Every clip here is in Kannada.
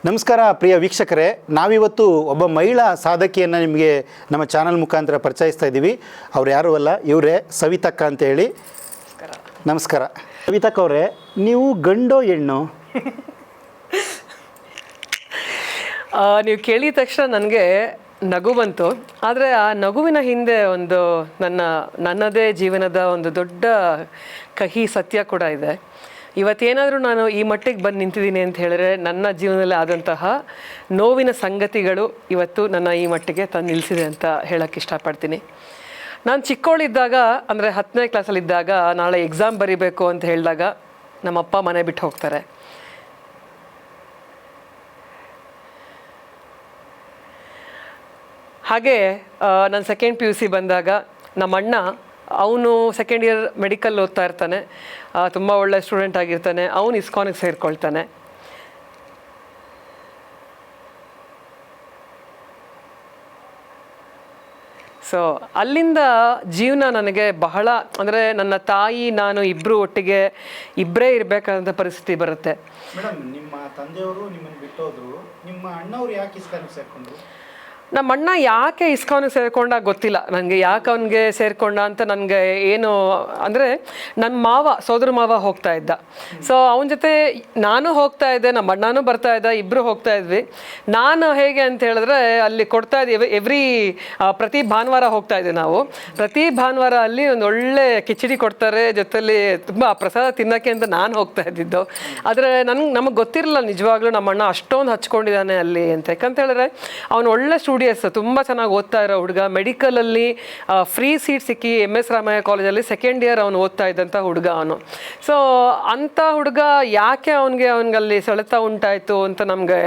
ನಮಸ್ಕಾರ ಪ್ರಿಯ ವೀಕ್ಷಕರೇ, ನಾವಿವತ್ತು ಒಬ್ಬ ಮಹಿಳಾ ಸಾಧಕಿಯನ್ನು ನಿಮಗೆ ನಮ್ಮ ಚಾನಲ್ ಮುಖಾಂತರ ಪರಿಚಯಿಸ್ತಾ ಇದ್ದೀವಿ. ಅವ್ರು ಯಾರೂ ಅಲ್ಲ, ಇವರೇ ಸವಿತಕ್ಕ ಅಂತೇಳಿ. ನಮಸ್ಕಾರ ಸವಿತಕ್ಕ ಅವರೇ, ನೀವು ಗಂಡೋ ಹೆಣ್ಣು? ನೀವು ಕೇಳಿದ ತಕ್ಷಣ ನನಗೆ ನಗು ಬಂತು. ಆದರೆ ಆ ನಗುವಿನ ಹಿಂದೆ ಒಂದು ನನ್ನದೇ ಜೀವನದ ಒಂದು ದೊಡ್ಡ ಕಹಿ ಸತ್ಯ ಕೂಡ ಇದೆ. ಇವತ್ತೇನಾದರೂ ನಾನು ಈ ಮಟ್ಟಿಗೆ ಬಂದು ನಿಂತಿದ್ದೀನಿ ಅಂತ ಹೇಳಿದ್ರೆ ನನ್ನ ಜೀವನದಲ್ಲಿ ಆದಂತಹ ನೋವಿನ ಸಂಗತಿಗಳು ಇವತ್ತು ನನ್ನ ಈ ಮಟ್ಟಿಗೆ ತಂದು ನಿಲ್ಲಿಸಿದೆ ಅಂತ ಹೇಳೋಕ್ಕೆ ಇಷ್ಟಪಡ್ತೀನಿ. ನಾನು ಚಿಕ್ಕವಳಿದ್ದಾಗ, ಅಂದರೆ 10ನೇ ಕ್ಲಾಸಲ್ಲಿದ್ದಾಗ, ನಾಳೆ ಎಕ್ಸಾಮ್ ಬರೀಬೇಕು ಅಂತ ಹೇಳಿದಾಗ ನಮ್ಮಪ್ಪ ಮನೆ ಬಿಟ್ಟು ಹೋಗ್ತಾರೆ. ಹಾಗೆ ನಾನು ಸೆಕೆಂಡ್ PUC ಬಂದಾಗ ನಮ್ಮ ಅಣ್ಣ, ಅವನು ಸೆಕೆಂಡ್ ಇಯರ್ ಮೆಡಿಕಲ್ ಓದ್ತಾ ಇರ್ತಾನೆ, ತುಂಬ ಒಳ್ಳೆ ಸ್ಟೂಡೆಂಟ್ ಆಗಿರ್ತಾನೆ. ಅವನು ಇಸ್ಕಾನಿಗೆ ಸೇರಿಕೊಳ್ತಾನೆ. ಸೊ ಅಲ್ಲಿಂದ ಜೀವನ ನನಗೆ ಬಹಳ, ಅಂದರೆ ನನ್ನ ತಾಯಿ ನಾನು ಇಬ್ಬರು ಒಟ್ಟಿಗೆ ಇಬ್ಬರೇ ಇರಬೇಕಾದಂಥ ಪರಿಸ್ಥಿತಿ ಬರುತ್ತೆ. ಮೇಡಮ್, ನಿಮ್ಮ ತಂದೆಯವರು ನಿಮ್ಮನ್ನು ಬಿಟ್ಟೋದ್ರು, ನಿಮ್ಮ ಅಣ್ಣವ್ರು ಯಾಕೆ ಇಸ್ಕಾನಿಗೆ ಸೇರಿಕೊಂಡ್ರು? ನಮ್ಮ ಅಣ್ಣ ಯಾಕೆ ಇಸ್ಕಾನಿಗೆ ಸೇರಿಕೊಂಡಾಗ ಗೊತ್ತಿಲ್ಲ ನನಗೆ. ಯಾಕೆ ಅವನಿಗೆ ಸೇರಿಕೊಂಡ ಅಂತ ನನಗೆ ಏನು, ಅಂದರೆ ನನ್ನ ಸೋದರ ಮಾವ ಹೋಗ್ತಾ ಇದ್ದ. ಸೊ ಅವನ ಜೊತೆ ನಾನು ಹೋಗ್ತಾ ಇದ್ದೆ, ನಮ್ಮ ಅಣ್ಣನೂ ಬರ್ತಾ ಇದ್ದ, ಇಬ್ಬರು ಹೋಗ್ತಾ ಇದ್ವಿ. ನಾನು ಹೇಗೆ ಅಂತ ಹೇಳಿದ್ರೆ, ಅಲ್ಲಿ ಕೊಡ್ತಾ ಇದ್ದೀವಿ ಪ್ರತಿ ಭಾನುವಾರ ಹೋಗ್ತಾ ಇದ್ವಿ ನಾವು. ಪ್ರತಿ ಭಾನುವಾರ ಅಲ್ಲಿ ಒಂದು ಒಳ್ಳೆ ಕಿಚಡಿ ಕೊಡ್ತಾರೆ, ಜೊತೆಲಿ ತುಂಬ ಪ್ರಸಾದ ತಿನ್ನೋಕ್ಕೆ ಅಂತ ನಾನು ಹೋಗ್ತಾ ಇದ್ದಿದ್ದು. ಆದರೆ ನಮಗೆ ಗೊತ್ತಿರಲಿಲ್ಲ ನಿಜವಾಗ್ಲೂ ನಮ್ಮ ಅಣ್ಣ ಅಷ್ಟೊಂದು ಹಚ್ಕೊಂಡಿದ್ದಾನೆ ಅಲ್ಲಿ ಅಂತ. ಯಾಕಂತ ಹೇಳಿದ್ರೆ ಅವನು ಒಳ್ಳೆ ತುಂಬ ಚೆನ್ನಾಗಿ ಓದ್ತಾ ಇರೋ ಹುಡುಗ. ಮೆಡಿಕಲಲ್ಲಿ ಫ್ರೀ ಸೀಟ್ ಸಿಕ್ಕಿ MS ರಾಮಯ್ಯ ಕಾಲೇಜಲ್ಲಿ ಸೆಕೆಂಡ್ ಇಯರ್ ಅವನು ಓದ್ತಾ ಇದ್ದಂಥ ಹುಡುಗ ಅವನು. ಸೊ ಅಂಥ ಹುಡುಗ ಯಾಕೆ ಅವನಿಗಲ್ಲಿ ಸೆಳೆತ ಉಂಟಾಯಿತು ಅಂತ ನಮಗೆ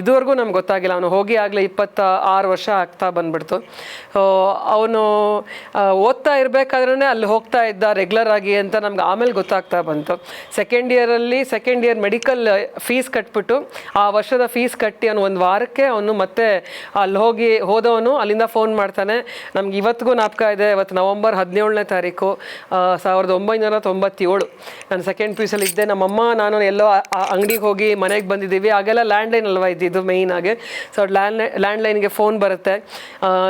ಇದುವರೆಗೂ ನಮ್ಗೆ ಗೊತ್ತಾಗಿಲ್ಲ. ಅವನು ಹೋಗಿ ಆಗಲೇ 26 ವರ್ಷ ಆಗ್ತಾ ಬಂದ್ಬಿಡ್ತು. ಅವನು ಓದ್ತಾ ಇರಬೇಕಾದ್ರೇ ಅಲ್ಲಿ ಹೋಗ್ತಾ ಇದ್ದ ರೆಗ್ಯುಲರ್ ಆಗಿ ಅಂತ ನಮ್ಗೆ ಆಮೇಲೆ ಗೊತ್ತಾಗ್ತಾ ಬಂತು. ಸೆಕೆಂಡ್ ಇಯರ್ ಮೆಡಿಕಲ್ ಫೀಸ್ ಕಟ್ಬಿಟ್ಟು, ಆ ವರ್ಷದ ಫೀಸ್ ಕಟ್ಟಿ ಅವನು ಒಂದು ವಾರಕ್ಕೆ ಅವನು ಮತ್ತೆ ಅಲ್ಲಿ ಹೋದವನು ಅಲ್ಲಿಂದ ಫೋನ್ ಮಾಡ್ತಾನೆ. ನಮ್ಗೆ ಇವತ್ತಿಗೂ ಜ್ಞಾಪಕ ಇದೆ. ಇವತ್ತು ನವೆಂಬರ್ 17ನೇ ತಾರೀಕು 1997. ನಾನು ಸೆಕೆಂಡ್ PUC ಇದ್ದೆ. ನಮ್ಮಮ್ಮ ನಾನು ಎಲ್ಲೋ ಅಂಗಡಿಗೆ ಹೋಗಿ ಮನೆಗೆ ಬಂದಿದ್ದೀವಿ. ಆಗೆಲ್ಲ ಲ್ಯಾಂಡ್ಲೈನ್ ಅಲ್ವಾ ಇದ್ದಿದ್ದು ಮೇಯ್ನ್ ಆಗಿ. ಸೊ ಲ್ಯಾಂಡ್ಲೈನ್ಗೆ ಫೋನ್ ಬರುತ್ತೆ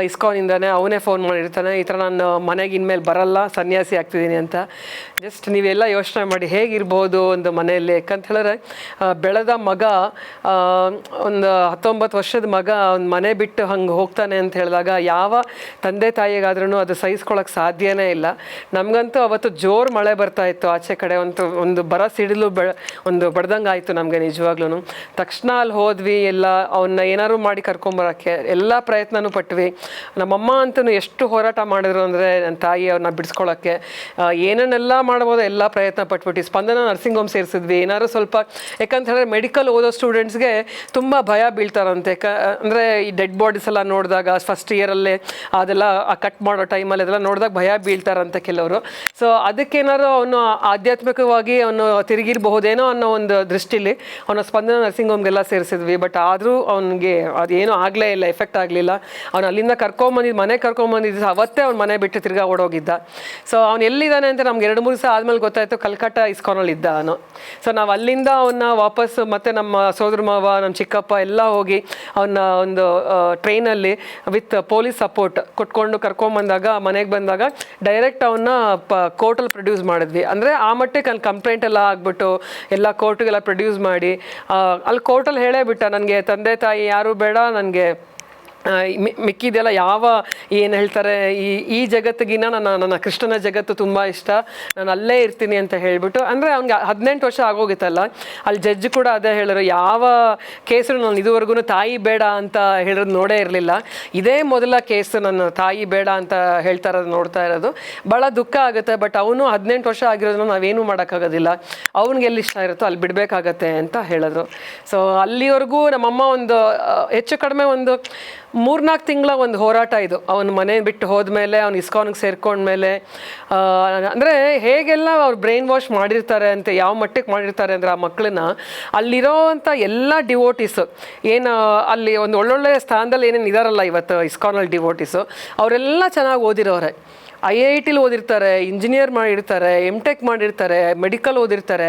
ಇಸ್ಕಾನಿಂದಾನೆ. ಅವನೇ ಫೋನ್ ಮಾಡಿರ್ತಾನೆ, ಈ ಥರ ನಾನು ಮನೆಗೆ ಇನ್ಮೇಲೆ ಬರಲ್ಲ, ಸನ್ಯಾಸಿ ಆಗ್ತಿದ್ದೀನಿ ಅಂತ. ಜಸ್ಟ್ ನೀವೆಲ್ಲ ಯೋಚನೆ ಮಾಡಿ ಹೇಗಿರ್ಬೋದು ಒಂದು ಮನೆಯಲ್ಲಿ. ಯಾಕಂತ ಹೇಳಿದ್ರೆ ಬೆಳೆದ ಮಗ, ಒಂದು 19 ವರ್ಷದ ಮಗ ಒಂದು ಮನೆ ಬಿಟ್ಟು ಹಂಗೆ ಹೋಗ್ತಾನೆ ಅಂತ ಹೇಳಿದಾಗ ಯಾವ ತಂದೆ ತಾಯಿಗಾದ್ರೂ ಅದು ಸಹಿಸ್ಕೊಳಕ್ಕೆ ಸಾಧ್ಯನೇ ಇಲ್ಲ. ನಮಗಂತೂ ಅವತ್ತು ಜೋರು ಮಳೆ ಬರ್ತಾ ಇತ್ತು ಆಚೆ ಕಡೆ. ಒಂದು ಬರ ಸಿಡಿಲು ಒಂದು ಬಡ್ದಂಗೆ ಆಯಿತು ನಮಗೆ ನಿಜವಾಗ್ಲೂ. ತಕ್ಷಣ ಅಲ್ಲಿ ಹೋದ್ವಿ, ಎಲ್ಲ ಅವನ್ನ ಏನಾದ್ರು ಮಾಡಿ ಕರ್ಕೊಂಬರೋಕ್ಕೆ ಎಲ್ಲ ಪ್ರಯತ್ನನೂ ಪಟ್ವಿ. ನಮ್ಮಮ್ಮ ಅಂತೂ ಎಷ್ಟು ಹೋರಾಟ ಮಾಡಿದ್ರು ಅಂದರೆ ನನ್ನ ತಾಯಿ ಅವ್ರನ್ನ ಬಿಡಿಸ್ಕೊಳ್ಳೋಕ್ಕೆ ಏನೇನೆಲ್ಲ ಮಾಡ್ಬೋದು ಎಲ್ಲ ಪ್ರಯತ್ನ ಪಟ್ಬಿಟ್ಟು ಸ್ಪಂದನ ನರ್ಸಿಂಗ್ ಹೋಮ್ ಸೇರಿಸಿದ್ವಿ. ಏನಾದ್ರು ಸ್ವಲ್ಪ, ಯಾಕಂತ ಹೇಳಿದ್ರೆ ಮೆಡಿಕಲ್ ಓದೋ ಸ್ಟೂಡೆಂಟ್ಸ್ಗೆ ತುಂಬ ಭಯ ಬೀಳ್ತಾರಂತೆ. ಅಂದರೆ ಈ ಡೆಡ್ ಬಾಡೀಸ್ ಎಲ್ಲ ನೋಡಿದಾಗ ಫಸ್ಟ್ ಇಯರಲ್ಲೇ ಅದೆಲ್ಲ ಕಟ್ ಮಾಡೋ ಟೈಮಲ್ಲಿ ಅದೆಲ್ಲ ನೋಡಿದಾಗ ಭಯ ಬೀಳ್ತಾರಂತೆ ಕೆಲವರು. ಸೊ ಅದಕ್ಕೇನಾದ್ರು ಅವನು ಆಧ್ಯಾತ್ಮಿಕವಾಗಿ ಅವನು ತಿರುಗಿರಬಹುದೇನೋ ಅನ್ನೋ ಒಂದು ದೃಷ್ಟಿಲಿ ಅವನ ಸ್ಪಂದನ ನರ್ಸಿಂಗ್ ಹೋಮ್ಗೆಲ್ಲ ಸೇರಿಸಿದ್ವಿ. ಬಟ್ ಆದರೂ ಅವನಿಗೆ ಅದೇನೂ ಆಗಲೇ ಇಲ್ಲ, ಎಫೆಕ್ಟ್ ಆಗಲಿಲ್ಲ. ಅವನು ಅಲ್ಲಿಂದ ಮನೆಗೆ ಕರ್ಕೊಂಬಂದಿದ್ದು ಅವತ್ತೇ ಅವ್ನು ಮನೆ ಬಿಟ್ಟು ತಿರ್ಗಾ ಓಡೋಗಿದ್ದ. ಸೊ ಅವ್ನು ಎಲ್ಲಿದ್ದಾನೆ ಅಂತ ನಮ್ಗೆ 2-3 ದಿವಸ ಆದಮೇಲೆ ಗೊತ್ತಾಯಿತು, ಕಲ್ಕಟ್ಟ ಇಸ್ಕಾನಲ್ಲಿ ಇದ್ದ ಅವನು. ಸೊ ನಾವು ಅಲ್ಲಿಂದ ಅವನ್ನ ವಾಪಸ್ ಮತ್ತೆ ನಮ್ಮ ಸೋದರ ಮಾವ, ನಮ್ಮ ಚಿಕ್ಕಪ್ಪ ಎಲ್ಲ ಹೋಗಿ ಅವನ್ನ ಒಂದು ಟ್ರೈನಲ್ಲಿ ವಿತ್ ಪೊಲೀಸ್ ಸಪೋರ್ಟ್ ಕೊಟ್ಕೊಂಡು ಕರ್ಕೊಂಬಂದಾಗ ಮನೆಗೆ ಬಂದಾಗ ಡೈರೆಕ್ಟ್ ಅವನ್ನ ಕೋರ್ಟಲ್ಲಿ ಪ್ರೊಡ್ಯೂಸ್ ಮಾಡಿದ್ವಿ. ಅಂದರೆ ಆ ಮಟ್ಟಿಗೆ ಅಲ್ಲಿ ಕಂಪ್ಲೇಂಟ್ ಎಲ್ಲ ಆಗ್ಬಿಟ್ಟು ಎಲ್ಲ ಕೋರ್ಟಿಗೆಲ್ಲ ಪ್ರೊಡ್ಯೂಸ್ ಮಾಡಿ ಅಲ್ಲಿ ಕೋರ್ಟಲ್ಲಿ ಹೇಳೇ ಬಿಟ್ಟ, ನನಗೆ ತಂದೆ ತಾಯಿ ಯಾರೂ ಬೇಡ, ನನಗೆ ಮಿಕ್ಕಿದೆಲ್ಲ ಏನು ಹೇಳ್ತಾರೆ ಈ ಜಗತ್ತಿಗಿನ್ನ ನನ್ನ ಕೃಷ್ಣನ ಜಗತ್ತು ತುಂಬ ಇಷ್ಟ, ನಾನು ಅಲ್ಲೇ ಇರ್ತೀನಿ ಅಂತ ಹೇಳಿಬಿಟ್ಟು. ಅಂದರೆ ಅವ್ನಿಗೆ 18 ವರ್ಷ ಆಗೋಗಿತ್ತಲ್ಲ, ಅಲ್ಲಿ ಜಡ್ಜ್ ಕೂಡ ಅದೇ ಹೇಳಿದ್ರು, ಯಾವ ಕೇಸು ನಾನು ಇದುವರೆಗೂ ತಾಯಿ ಬೇಡ ಅಂತ ಹೇಳಿರೋದು ನೋಡೇ ಇರಲಿಲ್ಲ. ಇದೇ ಮೊದಲ ಕೇಸು ನನ್ನ ತಾಯಿ ಬೇಡ ಅಂತ ಹೇಳ್ತಾ ಇರೋದು ನೋಡ್ತಾ ಇರೋದು. ಭಾಳ ದುಃಖ ಆಗುತ್ತೆ. ಬಟ್ ಅವನು 18 ವರ್ಷ ಆಗಿರೋದನ್ನ ನಾವೇನೂ ಮಾಡೋಕ್ಕಾಗೋದಿಲ್ಲ, ಅವ್ನಿಗೆ ಎಲ್ಲಿ ಇಷ್ಟ ಇರುತ್ತೋ ಅಲ್ಲಿ ಬಿಡಬೇಕಾಗತ್ತೆ ಅಂತ ಹೇಳಿದ್ರು. ಸೊ ಅಲ್ಲಿವರೆಗೂ ನಮ್ಮಮ್ಮ ಒಂದು ಹೆಚ್ಚು ಕಡಿಮೆ ಒಂದು 3-4 ತಿಂಗಳ ಒಂದು ಹೋರಾಟ ಇದು. ಅವನು ಮನೆ ಬಿಟ್ಟು ಹೋದ್ಮೇಲೆ, ಅವ್ನು ಇಸ್ಕಾನ್ಗೆ ಸೇರ್ಕೊಂಡ್ಮೇಲೆ, ಅಂದರೆ ಹೇಗೆಲ್ಲ ಅವ್ರು ಬ್ರೈನ್ ವಾಶ್ ಮಾಡಿರ್ತಾರೆ ಅಂತ, ಯಾವ ಮಟ್ಟಿಗೆ ಮಾಡಿರ್ತಾರೆ ಅಂದರೆ ಆ ಮಕ್ಕಳನ್ನ, ಅಲ್ಲಿರೋವಂಥ ಎಲ್ಲ ಡಿವೋಟೀಸು ಏನು ಅಲ್ಲಿ ಒಂದು ಒಳ್ಳೊಳ್ಳೆ ಸ್ಥಾನದಲ್ಲಿ ಏನೇನು ಇದಾರಲ್ಲ ಇವತ್ತು ಇಸ್ಕಾನಲ್ಲಿ ಡಿವೋಟೀಸು, ಅವರೆಲ್ಲ ಚೆನ್ನಾಗಿ ಓದಿರೋರೆ. IITಲಿ ಓದಿರ್ತಾರೆ, ಇಂಜಿನಿಯರ್ ಮಾಡಿರ್ತಾರೆ, MTech ಮಾಡಿರ್ತಾರೆ, ಮೆಡಿಕಲ್ ಓದಿರ್ತಾರೆ.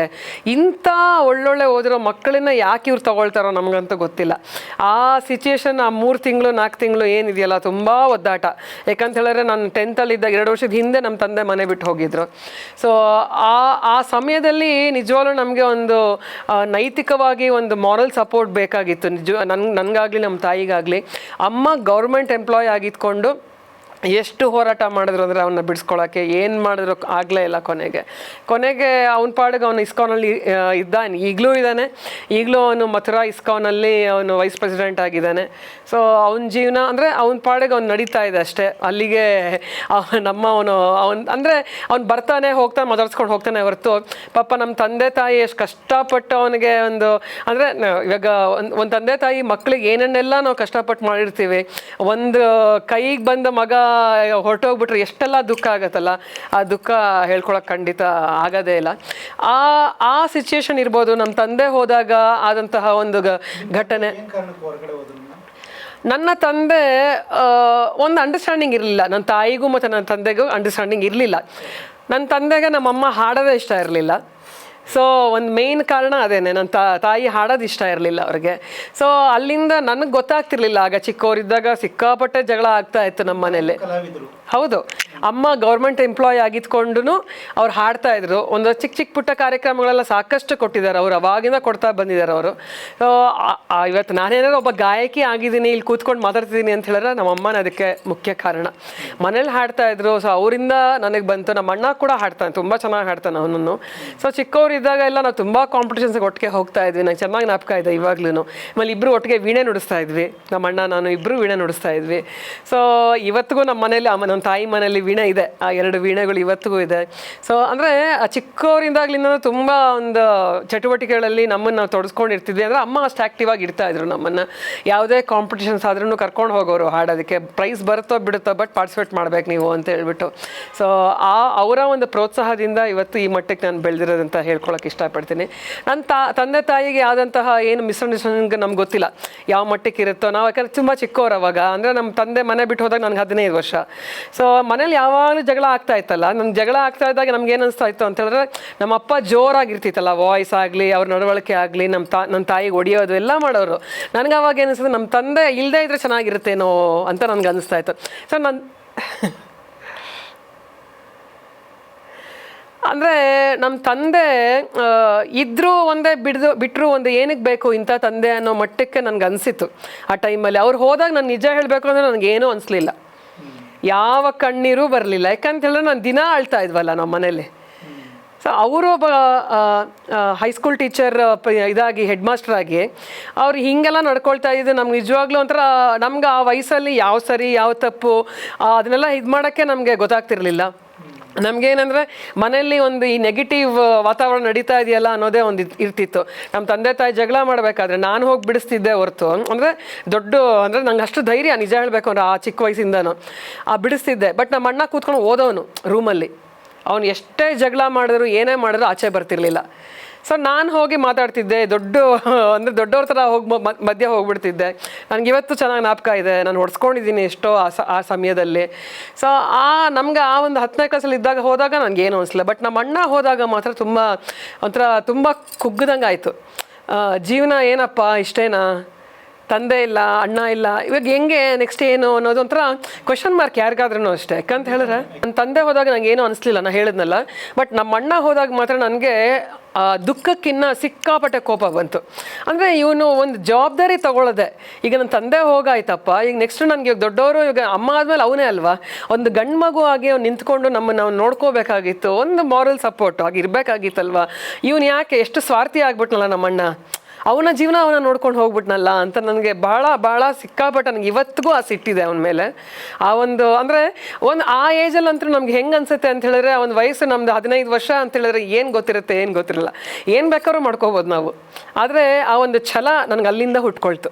ಇಂಥ ಒಳ್ಳೊಳ್ಳೆ ಓದಿರೋ ಮಕ್ಕಳನ್ನ ಯಾಕೆ ಇವ್ರು ತಗೊಳ್ತಾರೋ ನಮಗಂತೂ ಗೊತ್ತಿಲ್ಲ. ಆ ಸಿಚುಯೇಷನ್, ಆ 3 ತಿಂಗಳು 4 ತಿಂಗಳು ಏನಿದೆಯಲ್ಲ, ತುಂಬ ಒದ್ದಾಟ. ಯಾಕಂತ ಹೇಳಿದ್ರೆ ನಾನು 10th ಇದ್ದಾಗ 2 ವರ್ಷದ ಹಿಂದೆ ನಮ್ಮ ತಂದೆ ಮನೆ ಬಿಟ್ಟು ಹೋಗಿದ್ರು. ಸೊ ಆ ಸಮಯದಲ್ಲಿ ನಿಜವಾಗ್ಲೂ ನಮಗೆ ಒಂದು ನೈತಿಕವಾಗಿ ಒಂದು ಮಾರಲ್ ಸಪೋರ್ಟ್ ಬೇಕಾಗಿತ್ತು. ನನಗಾಗಲಿ ನಮ್ಮ ತಾಯಿಗಾಗಲಿ. ಅಮ್ಮ ಗೌರ್ಮೆಂಟ್ ಎಂಪ್ಲಾಯ್ ಆಗಿದ್ಕೊಂಡು ಎಷ್ಟು ಹೋರಾಟ ಮಾಡಿದ್ರು ಅಂದರೆ ಅವನ್ನ ಬಿಡಿಸ್ಕೊಳ್ಳೋಕ್ಕೆ ಏನು ಮಾಡಿದ್ರು ಆಗಲೇ ಇಲ್ಲ. ಕೊನೆಗೆ ಅವನ ಪಾಡಿಗೆ ಅವನು ಇಸ್ಕಾನಲ್ಲಿ ಇದ್ದಾನೆ, ಈಗಲೂ ಇದ್ದಾನೆ. ಈಗಲೂ ಅವನು ಮಥುರಾ ಇಸ್ಕಾನಲ್ಲಿ ಅವನು ವೈಸ್ ಪ್ರೆಸಿಡೆಂಟ್ ಆಗಿದ್ದಾನೆ. ಸೊ ಅವನ ಜೀವನ ಅಂದರೆ ಅವನ ಪಾಡಿಗೆ ಅವ್ನು ನಡೀತಾ ಇದೆ ಅಷ್ಟೇ. ಅಲ್ಲಿಗೆ ಅವನು ಅಂದರೆ ಅವ್ನು ಬರ್ತಾನೆ ಹೋಗ್ತಾನೆ, ಮಾತಾಡ್ಸ್ಕೊಂಡು ಹೋಗ್ತಾನೆ ಹೊರತು ಪಾಪ ನಮ್ಮ ತಂದೆ ತಾಯಿ ಎಷ್ಟು ಕಷ್ಟಪಟ್ಟು ಅವನಿಗೆ ಒಂದು ಅಂದರೆ ಇವಾಗ ಒಂದು ತಂದೆ ತಾಯಿ ಮಕ್ಕಳಿಗೆ ಏನನ್ನೆಲ್ಲ ನಾವು ಕಷ್ಟಪಟ್ಟು ಮಾಡಿರ್ತೀವಿ. ಒಂದು ಕೈಗೆ ಬಂದ ಮಗ ಹೊರಟೋಗ್ಬಿಟ್ರೆ ಎಷ್ಟೆಲ್ಲ ದುಃಖ ಆಗತ್ತಲ್ಲ, ಆ ದುಃಖ ಹೇಳ್ಕೊಳಕ್ಕೆ ಖಂಡಿತ ಆಗೋದೇ ಇಲ್ಲ. ಆ ಸಿಚುಯೇಷನ್ ಇರ್ಬೋದು. ನಮ್ಮ ತಂದೆ ಹೋದಾಗ ಆದಂತಹ ಒಂದು ಘಟನೆ. ನನ್ನ ತಂದೆ ಒಂದು ಅಂಡರ್ಸ್ಟ್ಯಾಂಡಿಂಗ್ ಇರಲಿಲ್ಲ. ನನ್ನ ತಾಯಿಗೂ ಮತ್ತು ನನ್ನ ತಂದೆಗೂ ಅಂಡರ್ಸ್ಟ್ಯಾಂಡಿಂಗ್ ಇರಲಿಲ್ಲ. ನನ್ನ ತಂದೆಗೆ ನಮ್ಮಮ್ಮ ಹಾಡೋದೇ ಇಷ್ಟ ಇರಲಿಲ್ಲ. ಸೊ ಒಂದು ಮೇಯ್ನ್ ಕಾರಣ ಅದೇನೆ, ನನ್ನ ತಾಯಿ ಹಾಡೋದು ಇಷ್ಟ ಇರಲಿಲ್ಲ ಅವ್ರಿಗೆ. ಸೊ ಅಲ್ಲಿಂದ ನನಗೆ ಗೊತ್ತಾಗ್ತಿರ್ಲಿಲ್ಲ. ಆಗ ಚಿಕ್ಕವರಿದ್ದಾಗ ಸಿಕ್ಕಾಪಟ್ಟೆ ಜಗಳ ಆಗ್ತಾ ಇತ್ತು ನಮ್ಮ ಮನೇಲಿ. ಹೌದು, ಅಮ್ಮ ಗೌರ್ಮೆಂಟ್ ಎಂಪ್ಲಾಯ್ ಆಗಿದ್ಕೊಂಡು ಅವ್ರು ಹಾಡ್ತಾ ಇದ್ರು. ಒಂದು ಚಿಕ್ಕ ಪುಟ್ಟ ಕಾರ್ಯಕ್ರಮಗಳೆಲ್ಲ ಸಾಕಷ್ಟು ಕೊಟ್ಟಿದ್ದಾರೆ ಅವರು, ಅವಾಗಿಂದ ಕೊಡ್ತಾ ಬಂದಿದ್ದಾರೆ ಅವರು. ಸೊ ಇವತ್ತು ನಾನೇನಾದ್ರು ಒಬ್ಬ ಗಾಯಕಿ ಆಗಿದ್ದೀನಿ, ಇಲ್ಲಿ ಕೂತ್ಕೊಂಡು ಮಾತಾಡ್ತಿದ್ದೀನಿ ಅಂತ ಹೇಳಿದ್ರೆ ನಮ್ಮಮ್ಮನ ಅದಕ್ಕೆ ಮುಖ್ಯ ಕಾರಣ. ಮನೇಲಿ ಹಾಡ್ತಾ ಇದ್ರು. ಸೊ ಅವರಿಂದ ನನಗೆ ಬಂತು. ನಮ್ಮ ಅಣ್ಣ ಕೂಡ ಹಾಡ್ತಾನೆ, ತುಂಬ ಚೆನ್ನಾಗಿ ಹಾಡ್ತಾನೆ ಅವನನ್ನು. ಸೊ ಚಿಕ್ಕವರು ಇದ್ದಾಗ ಎಲ್ಲ ನಾವು ತುಂಬ ಕಾಂಪಿಟೇಷನ್ಸ್ಗೆ ಒಟ್ಟಿಗೆ ಹೋಗ್ತಾ ಇದ್ವಿ. ನಂಗೆ ಚೆನ್ನಾಗಿ ಜ್ಞಾಪಕ ಇದೆ ಇವಾಗ್ಲೂ. ಆಮೇಲೆ ಇಬ್ಬರು ಒಟ್ಟಿಗೆ ವೀಣೆ ನುಡಿಸ್ತಾ ಇದ್ವಿ. ನಮ್ಮ ಅಣ್ಣ ನಾನು ಇಬ್ಬರು ವೀಣೆ ನುಡಿಸ್ತಾ ಇದ್ವಿ. ಸೊ ಇವತ್ತಿಗೂ ನಮ್ಮ ಮನೇಲಿ ನಮ್ಮ ತಾಯಿ ಮನೇಲಿ ವೀಣೆ ಇದೆ. ಆ 2 ವೀಣೆಗಳು ಇವತ್ತಿಗೂ ಇದೆ. ಸೊ ಅಂದರೆ ಚಿಕ್ಕವರಿಂದಾಗ್ಲಿಂದ ತುಂಬ ಒಂದು ಚಟುವಟಿಕೆಗಳಲ್ಲಿ ನಮ್ಮನ್ನು ನಾವು ತೊಡಸ್ಕೊಂಡಿರ್ತಿದ್ವಿ. ಅಂದರೆ ಅಮ್ಮ ಅಷ್ಟು ಆ್ಯಕ್ಟಿವ್ ಆಗಿ ಇಡ್ತಾ ಇದ್ರು ನಮ್ಮನ್ನು. ಯಾವುದೇ ಕಾಂಪಿಟೇಷನ್ಸ್ ಆದ್ರೂ ಕರ್ಕೊಂಡು ಹೋಗೋರು ಹಾಡೋದಕ್ಕೆ. ಪ್ರೈಸ್ ಬರುತ್ತೋ ಬಿಡುತ್ತೋ ಬಟ್ ಪಾರ್ಟಿಸಿಪೇಟ್ ಮಾಡ್ಬೇಕು ನೀವು ಅಂತ ಹೇಳ್ಬಿಟ್ಟು. ಸೊ ಅವರ ಒಂದು ಪ್ರೋತ್ಸಾಹದಿಂದ ಇವತ್ತು ಈ ಮಟ್ಟಕ್ಕೆ ನಾನು ಬೆಳೆದಿರೋದಂತ ಹೇಳ್ಕೊಳಕ್ಕೆ ಇಷ್ಟಪಡ್ತೀನಿ. ನನ್ನ ತಂದೆ ತಾಯಿಗೆ ಆದಂತಹ ಏನು ಮಿಸ್ಅಂಡರ್ಸ್ಟ್ಯಾಂಡಿಂಗ್ ನಮ್ಗೆ ಗೊತ್ತಿಲ್ಲ ಯಾವ ಮಟ್ಟಕ್ಕೆ ಇರುತ್ತೋ. ನಾವು ಯಾಕಂದ್ರೆ ತುಂಬ ಚಿಕ್ಕವ್ರು ಅವಾಗ. ಅಂದರೆ ನಮ್ಮ ತಂದೆ ಮನೆ ಬಿಟ್ಟು ಹೋದಾಗ ನನಗೆ 15 ವರ್ಷ. ಸೊ ಮನೇಲಿ ಯಾವಾಗಲೂ ಜಗಳ ಆಗ್ತಾ ಇತ್ತಲ್ಲ. ನಮ್ಗೆ ಜಗಳ ಆಗ್ತಾ ಇದ್ದಾಗ ನಮ್ಗೆ ಏನು ಅನಿಸ್ತಾ ಇತ್ತು ಅಂತ ಹೇಳಿದ್ರೆ, ನಮ್ಮ ಅಪ್ಪ ಜೋರಾಗಿರ್ತಿತ್ತಲ್ಲ, ವಾಯ್ಸ್ ಆಗಲಿ ಅವ್ರ ನಡವಳಿಕೆ ಆಗಲಿ, ನನ್ನ ತಾಯಿಗೆ ಹೊಡಿಯೋದು ಎಲ್ಲ ಮಾಡೋರು. ನನಗೆ ಅವಾಗ ಏನಿಸ್ತದೆ, ನಮ್ಮ ತಂದೆ ಇಲ್ಲದೇ ಇದ್ರೆ ಚೆನ್ನಾಗಿರುತ್ತೇನೋ ಅಂತ ನನಗೆ ಅನಿಸ್ತಾ ಇತ್ತು. ಸೊ ಅಂದರೆ ನಮ್ಮ ತಂದೆ ಇದ್ದರೂ ಒಂದೇ ಬಿಟ್ಟರು ಒಂದು ಏನಕ್ಕೆ ಬೇಕು ಇಂಥ ತಂದೆ ಅನ್ನೋ ಮಟ್ಟಕ್ಕೆ ನನಗೆ ಅನಿಸಿತ್ತು ಆ ಟೈಮಲ್ಲಿ. ಅವ್ರು ಹೋದಾಗ ನಾನು ನಿಜ ಹೇಳಬೇಕು ಅಂದರೆ ನನಗೇನೂ ಅನಿಸ್ಲಿಲ್ಲ, ಯಾವ ಕಣ್ಣೀರು ಬರಲಿಲ್ಲ. ಯಾಕಂತ ಹೇಳಿದ್ರೆ ನಾನು ದಿನ ಅಳ್ತಾ ಇದ್ವಲ್ಲ ನಮ್ಮ ಮನೇಲಿ. ಸೊ ಅವರು ಒಬ್ಬ ಹೈಸ್ಕೂಲ್ ಟೀಚರ್ ಇದಾಗಿ ಹೆಡ್ ಮಾಸ್ಟರ್ ಆಗಿ ಅವ್ರು ಹೀಗೆಲ್ಲ ನಡ್ಕೊಳ್ತಾ ಇದ್ದು ನಮ್ಗೆ ನಿಜವಾಗ್ಲೂ ಒಂಥರ ನಮ್ಗೆ ಆ ವಯಸ್ಸಲ್ಲಿ ಯಾವ ಸರಿ ಯಾವ ತಪ್ಪು ಅದನ್ನೆಲ್ಲ ಇದು ಮಾಡೋಕ್ಕೆ ನಮಗೆ ಗೊತ್ತಾಗ್ತಿರ್ಲಿಲ್ಲ. ನಮಗೇನಂದರೆ ಮನೆಯಲ್ಲಿ ಒಂದು ಈ ನೆಗೆಟಿವ್ ವಾತಾವರಣ ನಡೀತಾ ಇದೆಯಲ್ಲ ಅನ್ನೋದೇ ಒಂದು ಇರ್ತಿತ್ತು. ನಮ್ಮ ತಂದೆ ತಾಯಿ ಜಗಳ ಮಾಡಬೇಕಾದ್ರೆ ನಾನು ಹೋಗಿ ಬಿಡಿಸ್ತಿದ್ದೆ ಹೊರತು, ಅಂದರೆ ಅಂದರೆ ನಂಗೆ ಅಷ್ಟು ಧೈರ್ಯ ನಿಜ ಹೇಳಬೇಕು ಅಂದ್ರೆ ಆ ಚಿಕ್ಕ ವಯಸ್ಸಿಂದನೂ ಬಿಡಿಸ್ತಿದ್ದೆ. ಬಟ್ ನಮ್ಮ ಅಣ್ಣ ಕೂತ್ಕೊಂಡು ಓದೋನು ರೂಮಲ್ಲಿ. ಅವನು ಎಷ್ಟೇ ಜಗಳ ಮಾಡಿದ್ರು ಏನೇ ಮಾಡಿದ್ರು ಆಚೆ ಬರ್ತಿರ್ಲಿಲ್ಲ. ಸೊ ನಾನು ಹೋಗಿ ಮಾತಾಡ್ತಿದ್ದೆ, ದೊಡ್ಡವ್ರ ಥರ ಮಧ್ಯೆ ಹೋಗ್ಬಿಡ್ತಿದ್ದೆ. ನನಗೆ ಇವತ್ತು ಚೆನ್ನಾಗಿ ಜ್ಞಾಪಕ ಇದೆ, ನಾನು ಹೊಡ್ಸ್ಕೊಂಡಿದ್ದೀನಿ ಎಷ್ಟೋ ಆ ಸಮಯದಲ್ಲಿ. ಸೊ ನಮ್ಗೆ ಆ ಒಂದು 10ನೇ ಕ್ಲಾಸಲ್ಲಿ ಹೋದಾಗ ನನಗೇನು ಅನಿಸ್ಲಿಲ್ಲ. ಬಟ್ ನಮ್ಮ ಅಣ್ಣ ಹೋದಾಗ ಮಾತ್ರ ತುಂಬ ಕುಗ್ಗದಂಗೆ ಆಯಿತು. ಜೀವನ ಏನಪ್ಪ ಇಷ್ಟೇನಾ, ತಂದೆ ಇಲ್ಲ, ಅಣ್ಣ ಇಲ್ಲ, ಇವಾಗ ಹೆಂಗೆ ನೆಕ್ಸ್ಟ್ ಏನು ಅನ್ನೋದು ಒಂಥರ ಕ್ವೆಶನ್ ಮಾರ್ಕ್ ಯಾರಿಗಾದ್ರೂ ಅಷ್ಟೇ. ಯಾಕಂತ ಹೇಳಿದ್ರೆ ನನ್ನ ತಂದೆ ಹೋದಾಗ ನನಗೆ ಏನೂ ಅನಿಸ್ಲಿಲ್ಲ, ನಾನು ಹೇಳಿದ್ನಲ್ಲ. ಬಟ್ ನಮ್ಮ ಅಣ್ಣ ಹೋದಾಗ ಮಾತ್ರ ನನಗೆ ದುಃಖಕ್ಕಿನ್ನ ಸಿಕ್ಕಾಪಟ್ಟೆ ಕೋಪ ಬಂತು. ಅಂದರೆ ಇವನು ಒಂದು ಜವಾಬ್ದಾರಿ ತಗೊಳ್ಳೋದೆ. ಈಗ ನನ್ನ ತಂದೆ ಹೋಗಾಯ್ತಪ್ಪ, ಈಗ ನೆಕ್ಸ್ಟ್ ನನಗೆ ದೊಡ್ಡವರು, ಈಗ ಅಮ್ಮ ಆದಮೇಲೆ ಅವನೇ ಅಲ್ವಾ, ಒಂದು ಗಂಡು ಮಗು ಆಗಿ ಅವ್ನು ನಿಂತ್ಕೊಂಡು ನಾವು ನೋಡ್ಕೋಬೇಕಾಗಿತ್ತು, ಒಂದು ಮಾರಲ್ ಸಪೋರ್ಟ್ ಆಗಿರಬೇಕಾಗಿತ್ತಲ್ವ. ಇವನು ಯಾಕೆ ಎಷ್ಟು ಸ್ವಾರ್ಥಿ ಆಗ್ಬಿಟ್ನಲ್ಲ ನಮ್ಮಣ್ಣ, ಅವನ ಜೀವನ ಅವನ ನೋಡ್ಕೊಂಡು ಹೋಗ್ಬಿಟ್ನಲ್ಲ ಅಂತ ನನಗೆ ಭಾಳ ಸಿಕ್ಕಾಪಟ್ಟೆ ನನಗೆ ಇವತ್ತಿಗೂ ಆ ಸಿಟ್ಟಿದೆ ಅವನ ಮೇಲೆ. ಆ ಅಂದರೆ ಆ ಏಜಲ್ಲಿ ಅಂತೂ ನಮ್ಗೆ ಹೆಂಗೆ ಅನ್ಸುತ್ತೆ ಅಂತ ಹೇಳಿದ್ರೆ, ಒಂದು ವಯಸ್ಸು ನಮ್ದು 15 ವರ್ಷ ಅಂತ ಹೇಳಿದ್ರೆ ಏನು ಗೊತ್ತಿರುತ್ತೆ, ಏನು ಗೊತ್ತಿರಲ್ಲ, ಏನು ಬೇಕಾದ್ರೂ ಮಾಡ್ಕೋಬೋದು ನಾವು. ಆದರೆ ಆ ಒಂದು ಛಲ ನನಗೆ ಅಲ್ಲಿಂದ ಹುಟ್ಕೊಳ್ತು.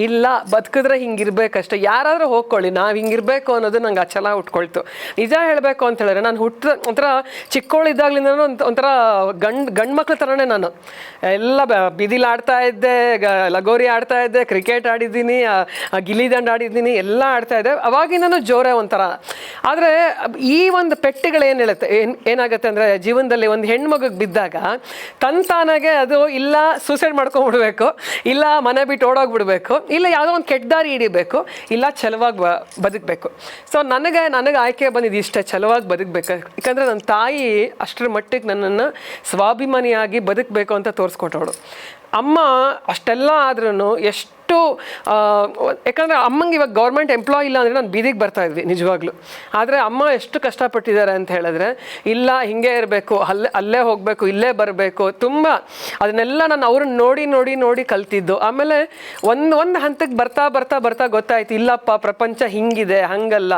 ಇಲ್ಲ ಬದುಕಿದ್ರೆ ಹಿಂಗಿರ್ಬೇಕಷ್ಟೆ, ಯಾರಾದರೂ ಹೋಗ್ಕೊಳ್ಳಿ, ನಾವು ಹಿಂಗಿರ್ಬೇಕು ಅನ್ನೋದು ನಂಗೆ ಆ ಛಲ ಹುಟ್ಕೊಳ್ತು. ನಿಜ ಹೇಳಬೇಕು ಅಂತ ಹೇಳಿದ್ರೆ ನಾನು ಒಂಥರ ಚಿಕ್ಕವಳಿದ್ದಾಗ್ಲಿಂದ ಒಂಥರ ಗಂಡು ಮಕ್ಳ ಥರನೇ ನಾನು. ಎಲ್ಲ ಬೀದಿಲಿ ಆಡ್ತಾ ಇದ್ದೆ, ಲಗೋರಿ ಆಡ್ತಾ ಇದ್ದೆ, ಕ್ರಿಕೆಟ್ ಆಡಿದ್ದೀನಿ, ಗಿಲ್ಲಿ ದಂಡು ಆಡಿದ್ದೀನಿ, ಎಲ್ಲ ಆಡ್ತಾ ಇದ್ದೆ. ಅವಾಗಿಂದನೂ ಜೋರೇ ಒಂಥರ. ಆದರೆ ಈ ಒಂದು ಪೆಟ್ಟುಗಳೇನು ಹೇಳುತ್ತೆ, ಏನಾಗುತ್ತೆ ಅಂದರೆ ಜೀವನದಲ್ಲಿ ಒಂದು ಹೆಣ್ಮಗುಗೆ ಬಿದ್ದಾಗ ತಾನಾಗೆ ಅದು ಇಲ್ಲ ಸೂಸೈಡ್ ಮಾಡ್ಕೊಂಡ್ಬಿಡ್ಬೇಕು, ಇಲ್ಲ ಮನೆ ಬಿಟ್ಟು ಓಡೋಗ್ಬಿಡ್ಬೇಕು, ಇಲ್ಲ ಯಾವುದೋ ಒಂದು ಕೆಟ್ಟ ದಾರಿ ಹಿಡಿಬೇಕು, ಇಲ್ಲ ಛಲವಾಗಿ ಬದುಕಬೇಕು. ಸೊ ನನಗೆ ಆಯ್ಕೆ ಬಂದಿದ್ದು ಇಷ್ಟೇ, ಛಲವಾಗಿ ಬದುಕಬೇಕು. ಯಾಕಂದರೆ ನನ್ನ ತಾಯಿ ಅಷ್ಟರ ಮಟ್ಟಿಗೆ ನನ್ನನ್ನು ಸ್ವಾಭಿಮಾನಿಯಾಗಿ ಬದುಕಬೇಕು ಅಂತ ತೋರಿಸ್ಕೊಟ್ಟವಳು. ಅಮ್ಮ ಅಷ್ಟೆಲ್ಲ ಆದ್ರೂ ಎಷ್ಟು ಯಾಕಂದರೆ ಅಮ್ಮಂಗೆ ಇವಾಗ ಗೌರ್ಮೆಂಟ್ ಎಂಪ್ಲಾಯ್ ಇಲ್ಲ ಅಂದರೆ ನಾನು ಬೀದಿಗೆ ಬರ್ತಾಯಿದ್ವಿ ನಿಜವಾಗ್ಲೂ. ಆದರೆ ಅಮ್ಮ ಎಷ್ಟು ಕಷ್ಟಪಟ್ಟಿದ್ದಾರೆ ಅಂತ ಹೇಳಿದ್ರೆ, ಇಲ್ಲ ಹಿಂಗೆ ಇರಬೇಕು, ಅಲ್ಲೇ ಹೋಗಬೇಕು, ಇಲ್ಲೇ ಬರಬೇಕು, ತುಂಬ ಅದನ್ನೆಲ್ಲ ನಾನು ಅವ್ರನ್ನ ನೋಡಿ ಕಲ್ತಿದ್ದು. ಆಮೇಲೆ ಒಂದು ಹಂತಕ್ಕೆ ಬರ್ತಾ ಗೊತ್ತಾಯ್ತು, ಇಲ್ಲಪ್ಪ ಪ್ರಪಂಚ ಹಿಂಗಿದೆ, ಹಂಗಲ್ಲ,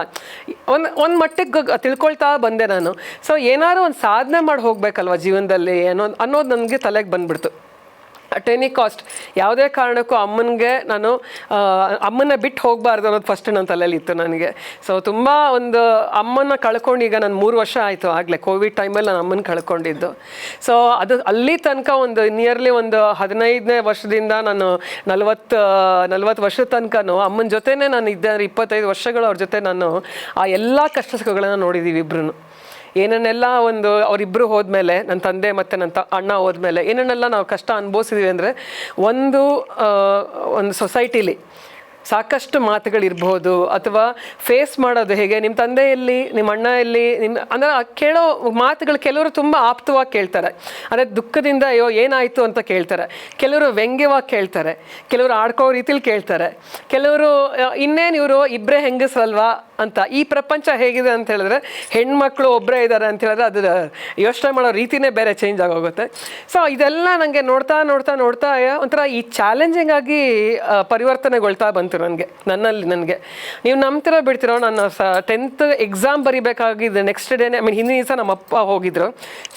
ಒಂದು ಮಟ್ಟಿಗೆ ತಿಳ್ಕೊಳ್ತಾ ಬಂದೆ ನಾನು. ಸೊ ಏನಾದ್ರು ಒಂದು ಸಾಧನೆ ಮಾಡಿ ಹೋಗ್ಬೇಕಲ್ವ ಜೀವನದಲ್ಲಿ ಅನ್ನೋದು ನನಗೆ ತಲೆಗೆ ಬಂದ್ಬಿಡ್ತು. ಅಟ್ ಎನಿ ಕಾಸ್ಟ್ ಯಾವುದೇ ಕಾರಣಕ್ಕೂ ನಾನು ಅಮ್ಮನ ಬಿಟ್ಟು ಹೋಗಬಾರ್ದು ಅನ್ನೋದು ಫಸ್ಟ್ ನನ್ನ ತಲೆಯಲ್ಲಿ ಇತ್ತು ನನಗೆ. ಸೊ ತುಂಬ ಒಂದು ಅಮ್ಮನ ಕಳ್ಕೊಂಡು ಈಗ ನಾನು 3 ವರ್ಷ ಆಯಿತು ಆಗಲೇ. ಕೋವಿಡ್ ಟೈಮಲ್ಲಿ ನಾನು ಅಮ್ಮನ ಕಳ್ಕೊಂಡಿದ್ದು. ಸೊ ಅದು ಅಲ್ಲಿ ತನಕ ಒಂದು ನಿಯರ್ಲಿ ಒಂದು 15ನೇ ವರ್ಷದಿಂದ ನಾನು 40 ವರ್ಷದ ತನಕನೂ ಅಮ್ಮನ ಜೊತೆನೇ ನಾನು ಇದ್ದೆ. 25 ವರ್ಷಗಳು ಅವ್ರ ಜೊತೆ ನಾನು ಆ ಎಲ್ಲ ಕಷ್ಟ ಸುಖಗಳನ್ನು ನೋಡಿದ್ದೀವಿ ಇಬ್ಬರೂ. ಏನನ್ನೆಲ್ಲ ಅವರಿಬ್ಬರು ಹೋದ್ಮೇಲೆ, ನನ್ನ ತಂದೆ ಮತ್ತು ನನ್ನ ಅಣ್ಣ ಹೋದ್ಮೇಲೆ ಏನನ್ನೆಲ್ಲ ನಾವು ಕಷ್ಟ ಅನುಭವಿಸಿದ್ವಿ ಅಂದರೆ, ಒಂದು ಸೊಸೈಟಿಲಿ ಸಾಕಷ್ಟು ಮಾತುಗಳಿರ್ಬೋದು, ಅಥವಾ ಫೇಸ್ ಮಾಡೋದು ಹೇಗೆ, ನಿಮ್ಮ ತಂದೆ ಎಲ್ಲಿ, ನಿಮ್ಮ ಅಣ್ಣ ಎಲ್ಲಿ, ಅಂದರೆ ಕೇಳೋ ಮಾತುಗಳು ಕೆಲವರು ತುಂಬ ಆಪ್ತವಾಗಿ ಕೇಳ್ತಾರೆ. ಅಂದರೆ ದುಃಖದಿಂದ ಅಯ್ಯೋ ಏನಾಯಿತು ಅಂತ ಕೇಳ್ತಾರೆ, ಕೆಲವರು ವ್ಯಂಗ್ಯವಾಗಿ ಕೇಳ್ತಾರೆ, ಕೆಲವರು ಆಡ್ಕೋ ರೀತಿಲಿ ಕೇಳ್ತಾರೆ, ಕೆಲವರು ಇನ್ನೇನು ಇವರು ಇಬ್ಬರೇ ಹೆಂಗಸ್ರಲ್ವಾ ಅಂತ. ಈ ಪ್ರಪಂಚ ಹೇಗಿದೆ ಅಂತ ಹೇಳಿದ್ರೆ, ಹೆಣ್ಮಕ್ಳು ಒಬ್ಬರೇ ಇದ್ದಾರೆ ಅಂತ ಹೇಳಿದ್ರೆ ಅದು ಯೋಚನೆ ಮಾಡೋ ರೀತಿನೇ ಬೇರೆ ಚೇಂಜ್ ಆಗೋಗುತ್ತೆ. ಸೊ ಇದೆಲ್ಲ ನನಗೆ ನೋಡ್ತಾ ಒಂಥರ ಈ ಚಾಲೆಂಜಿಂಗ್ ಆಗಿ ಪರಿವರ್ತನೆಗೊಳ್ತಾ ಬಂತು ನನಗೆ. ನೀವು ನಂಬ್ತಿರೋ ಬಿಡ್ತಿರೋ, ನಾನು 10th ಎಕ್ಸಾಮ್ ಬರಿಬೇಕಾಗಿದ್ದು ನೆಕ್ಸ್ಟ್ ಡೇನೆ, ಹಿಂದಿನ ದಿವಸ ನಮ್ಮ ಅಪ್ಪ ಹೋಗಿದ್ರು.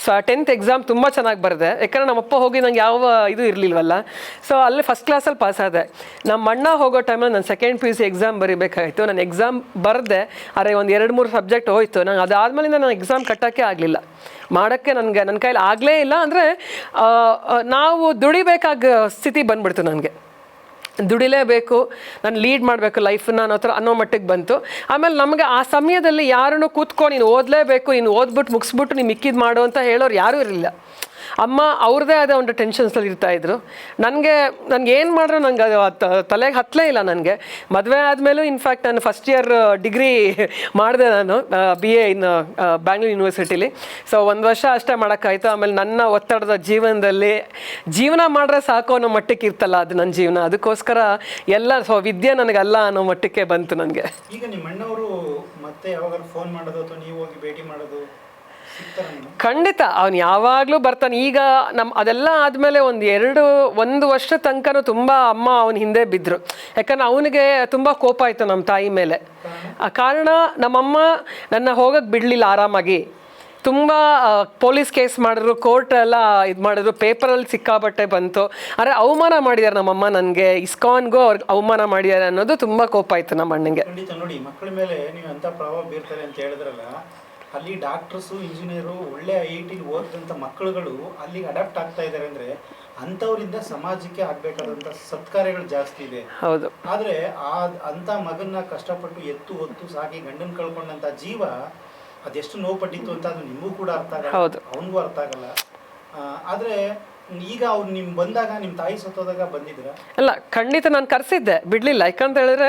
ಸೊ 10th ಎಕ್ಸಾಮ್ ತುಂಬ ಚೆನ್ನಾಗಿ ಬರೆದೆ, ಯಾಕಂದರೆ ನಮ್ಮ ಅಪ್ಪ ಹೋಗಿ ನಂಗೆ ಯಾವ ಇದು ಇರಲಿಲ್ವಲ್ಲ. ಸೊ ಅಲ್ಲಿ ಫಸ್ಟ್ ಕ್ಲಾಸಲ್ಲಿ ಪಾಸ್ ಆದೆ. ನಮ್ಮ ಅಣ್ಣ ಹೋಗೋ ಟೈಮಲ್ಲಿ ನಾನು 2nd PUC ಎಕ್ಸಾಮ್ ಬರಿಬೇಕಾಯಿತು. ನಾನು ಎಕ್ಸಾಮ್ ಬರೆದೆ, ಆದರೆ ಒಂದು 2-3 ಸಬ್ಜೆಕ್ಟ್ ಹೋಯಿತು. ನಂಗೆ ಅದಾದಮೇಲಿಂದ ನಾನು ಎಕ್ಸಾಮ್ ಕಟ್ಟೋಕ್ಕೆ ಆಗಲಿಲ್ಲ, ಮಾಡೋಕ್ಕೆ ನನ್ನ ಕೈಲಿ ಆಗಲೇ ಇಲ್ಲ. ಅಂದರೆ ನಾವು ದುಡಿಬೇಕಾದ ಸ್ಥಿತಿ ಬಂದ್ಬಿಡ್ತು ನನಗೆ. ದುಡಿಲೇಬೇಕು, ನಾನು ಲೀಡ್ ಮಾಡಬೇಕು ಲೈಫನ್ನ ಅನ್ನೋ ಮಟ್ಟಿಗೆ ಬಂತು. ಆಮೇಲೆ ನಮಗೆ ಆ ಸಮಯದಲ್ಲಿ ಯಾರನ್ನೂ ಕೂತ್ಕೊಂಡು ನೀನು ಓದಲೇಬೇಕು, ನೀನು ಓದ್ಬಿಟ್ಟು ಮುಗಿಸ್ಬಿಟ್ಟು ನೀನು ಮಿಕ್ಕಿದ್ದು ಮಾಡು ಅಂತ ಹೇಳೋರು ಯಾರೂ ಇರಲಿಲ್ಲ. ಅಮ್ಮ ಅವ್ರದ್ದೇ ಆದ ಒಂದು ಟೆನ್ಷನ್ಸಲ್ಲಿ ಇರ್ತಾಯಿದ್ರು. ನನಗೆ ಏನು ಮಾಡಿದ್ರು ನಂಗೆ ಅದು ತಲೆಗೆ ಹತ್ತಲೇ ಇಲ್ಲ. ನನಗೆ ಮದುವೆ ಆದಮೇಲೂ ಇನ್ಫ್ಯಾಕ್ಟ್ ನಾನು ಫಸ್ಟ್ ಇಯರ್ ಡಿಗ್ರಿ ಮಾಡಿದೆ ನಾನು BA ಇನ್ ಬ್ಯಾಂಗ್ಳೂರ್ ಯೂನಿವರ್ಸಿಟಿಲಿ. ಸೊ 1 ವರ್ಷ ಅಷ್ಟೇ ಮಾಡೋಕ್ಕಾಯ್ತು. ಆಮೇಲೆ ನನ್ನ ಒತ್ತಡದ ಜೀವನ ಮಾಡಿದ್ರೆ ಸಾಕು ಅನ್ನೋ ಮಟ್ಟಕ್ಕೆ ಇರ್ತಲ್ಲ ಅದು ನನ್ನ ಜೀವನ. ಅದಕ್ಕೋಸ್ಕರ ಎಲ್ಲ ವಿದ್ಯೆ ನನಗಲ್ಲ ಅನ್ನೋ ಮಟ್ಟಕ್ಕೆ ಬಂತು ನನಗೆ. ಈಗ ನಿಮ್ಮ ಅಣ್ಣವರು ಮತ್ತೆ ಯಾವಾಗಾದ್ರೂ ಫೋನ್ ಮಾಡೋದು ಅಥವಾ ನೀವು ಹೋಗಿ ಭೇಟಿ ಮಾಡೋದು? ಖಂಡಿತ, ಅವನು ಯಾವಾಗಲೂ ಬರ್ತಾನೆ. ಈಗ ಅದೆಲ್ಲ ಆದಮೇಲೆ ಒಂದು ವರ್ಷ ತನಕನೂ ತುಂಬ ಅಮ್ಮ ಅವನ ಹಿಂದೆ ಬಿದ್ದರು. ಯಾಕಂದ್ರೆ ಅವನಿಗೆ ತುಂಬ ಕೋಪ ಆಯಿತು ನಮ್ಮ ತಾಯಿ ಮೇಲೆ. ಕಾರಣ ನಮ್ಮಮ್ಮ ನನ್ನ ಹೋಗಕ್ಕೆ ಬಿಡಲಿಲ್ಲ ಆರಾಮಾಗಿ. ತುಂಬ ಪೊಲೀಸ್ ಕೇಸ್ ಮಾಡಿದ್ರು, ಕೋರ್ಟ್ ಎಲ್ಲ ಇದು ಮಾಡಿದ್ರು, ಪೇಪರಲ್ಲಿ ಸಿಕ್ಕಾಬಟ್ಟೆ ಬಂತು. ಆದರೆ ಅವಮಾನ ಮಾಡಿದ್ದಾರೆ ನಮ್ಮಮ್ಮ ನನಗೆ, ಇಸ್ಕಾನ್ಗೂ ಅವ್ರಿಗೆ ಅವಮಾನ ಮಾಡಿದ್ದಾರೆ ಅನ್ನೋದು ತುಂಬ ಕೋಪ ಆಯಿತು ನಮ್ಮ ಅಣ್ಣಂಗೆ. ನೋಡಿ, ಮಕ್ಕಳ ಮೇಲೆ ನೀವು ಎಂಥ ಪ್ರಭಾವ ಬೀರ್ತಾರೆ ಅಂತ ಹೇಳಿದ್ರಲ್ಲ, ಅಲ್ಲಿ ಡಾಕ್ಟರ್ಸು, ಇಂಜಿನಿಯರು, ಒಳ್ಳೆ IIT ಓದಿದಂಥ ಮಕ್ಕಳುಗಳು ಅಲ್ಲಿಗೆ ಅಡಾಪ್ಟ್ ಆಗ್ತಾ ಇದ್ದಾರೆ ಅಂದರೆ ಅಂಥವರಿಂದ ಸಮಾಜಕ್ಕೆ ಆಗಬೇಕಾದಂಥ ಸತ್ಕಾರ್ಯಗಳು ಜಾಸ್ತಿ ಇದೆ. ಹೌದು. ಆದರೆ ಅಂಥ ಮಗನ್ನ ಕಷ್ಟಪಟ್ಟು ಹೊತ್ತು ಸಾಕಿ ಗಂಡನ ಕಳ್ಕೊಂಡಂಥ ಜೀವ ಅದೆಷ್ಟು ನೋವು ಪಟ್ಟಿತ್ತು ಅಂತ ಅದು ನಿಮಗೂ ಕೂಡ ಅರ್ಥ ಆಗಲ್ಲ, ಅವನಿಗೂ ಅರ್ಥ ಆಗಲ್ಲ. ಆದರೆ ಈಗ ಅವ್ರು ಬಂದಾಗ ನಿಮ್ಮ ತಾಯಿ ಸತ್ತೋದಾಗ ಬಂದಿದ್ರ? ಅಲ್ಲ, ಖಂಡಿತ ನಾನು ಕರೆಸಿದ್ದೆ, ಬಿಡಲಿಲ್ಲ. ಯಾಕಂತ ಹೇಳಿದ್ರೆ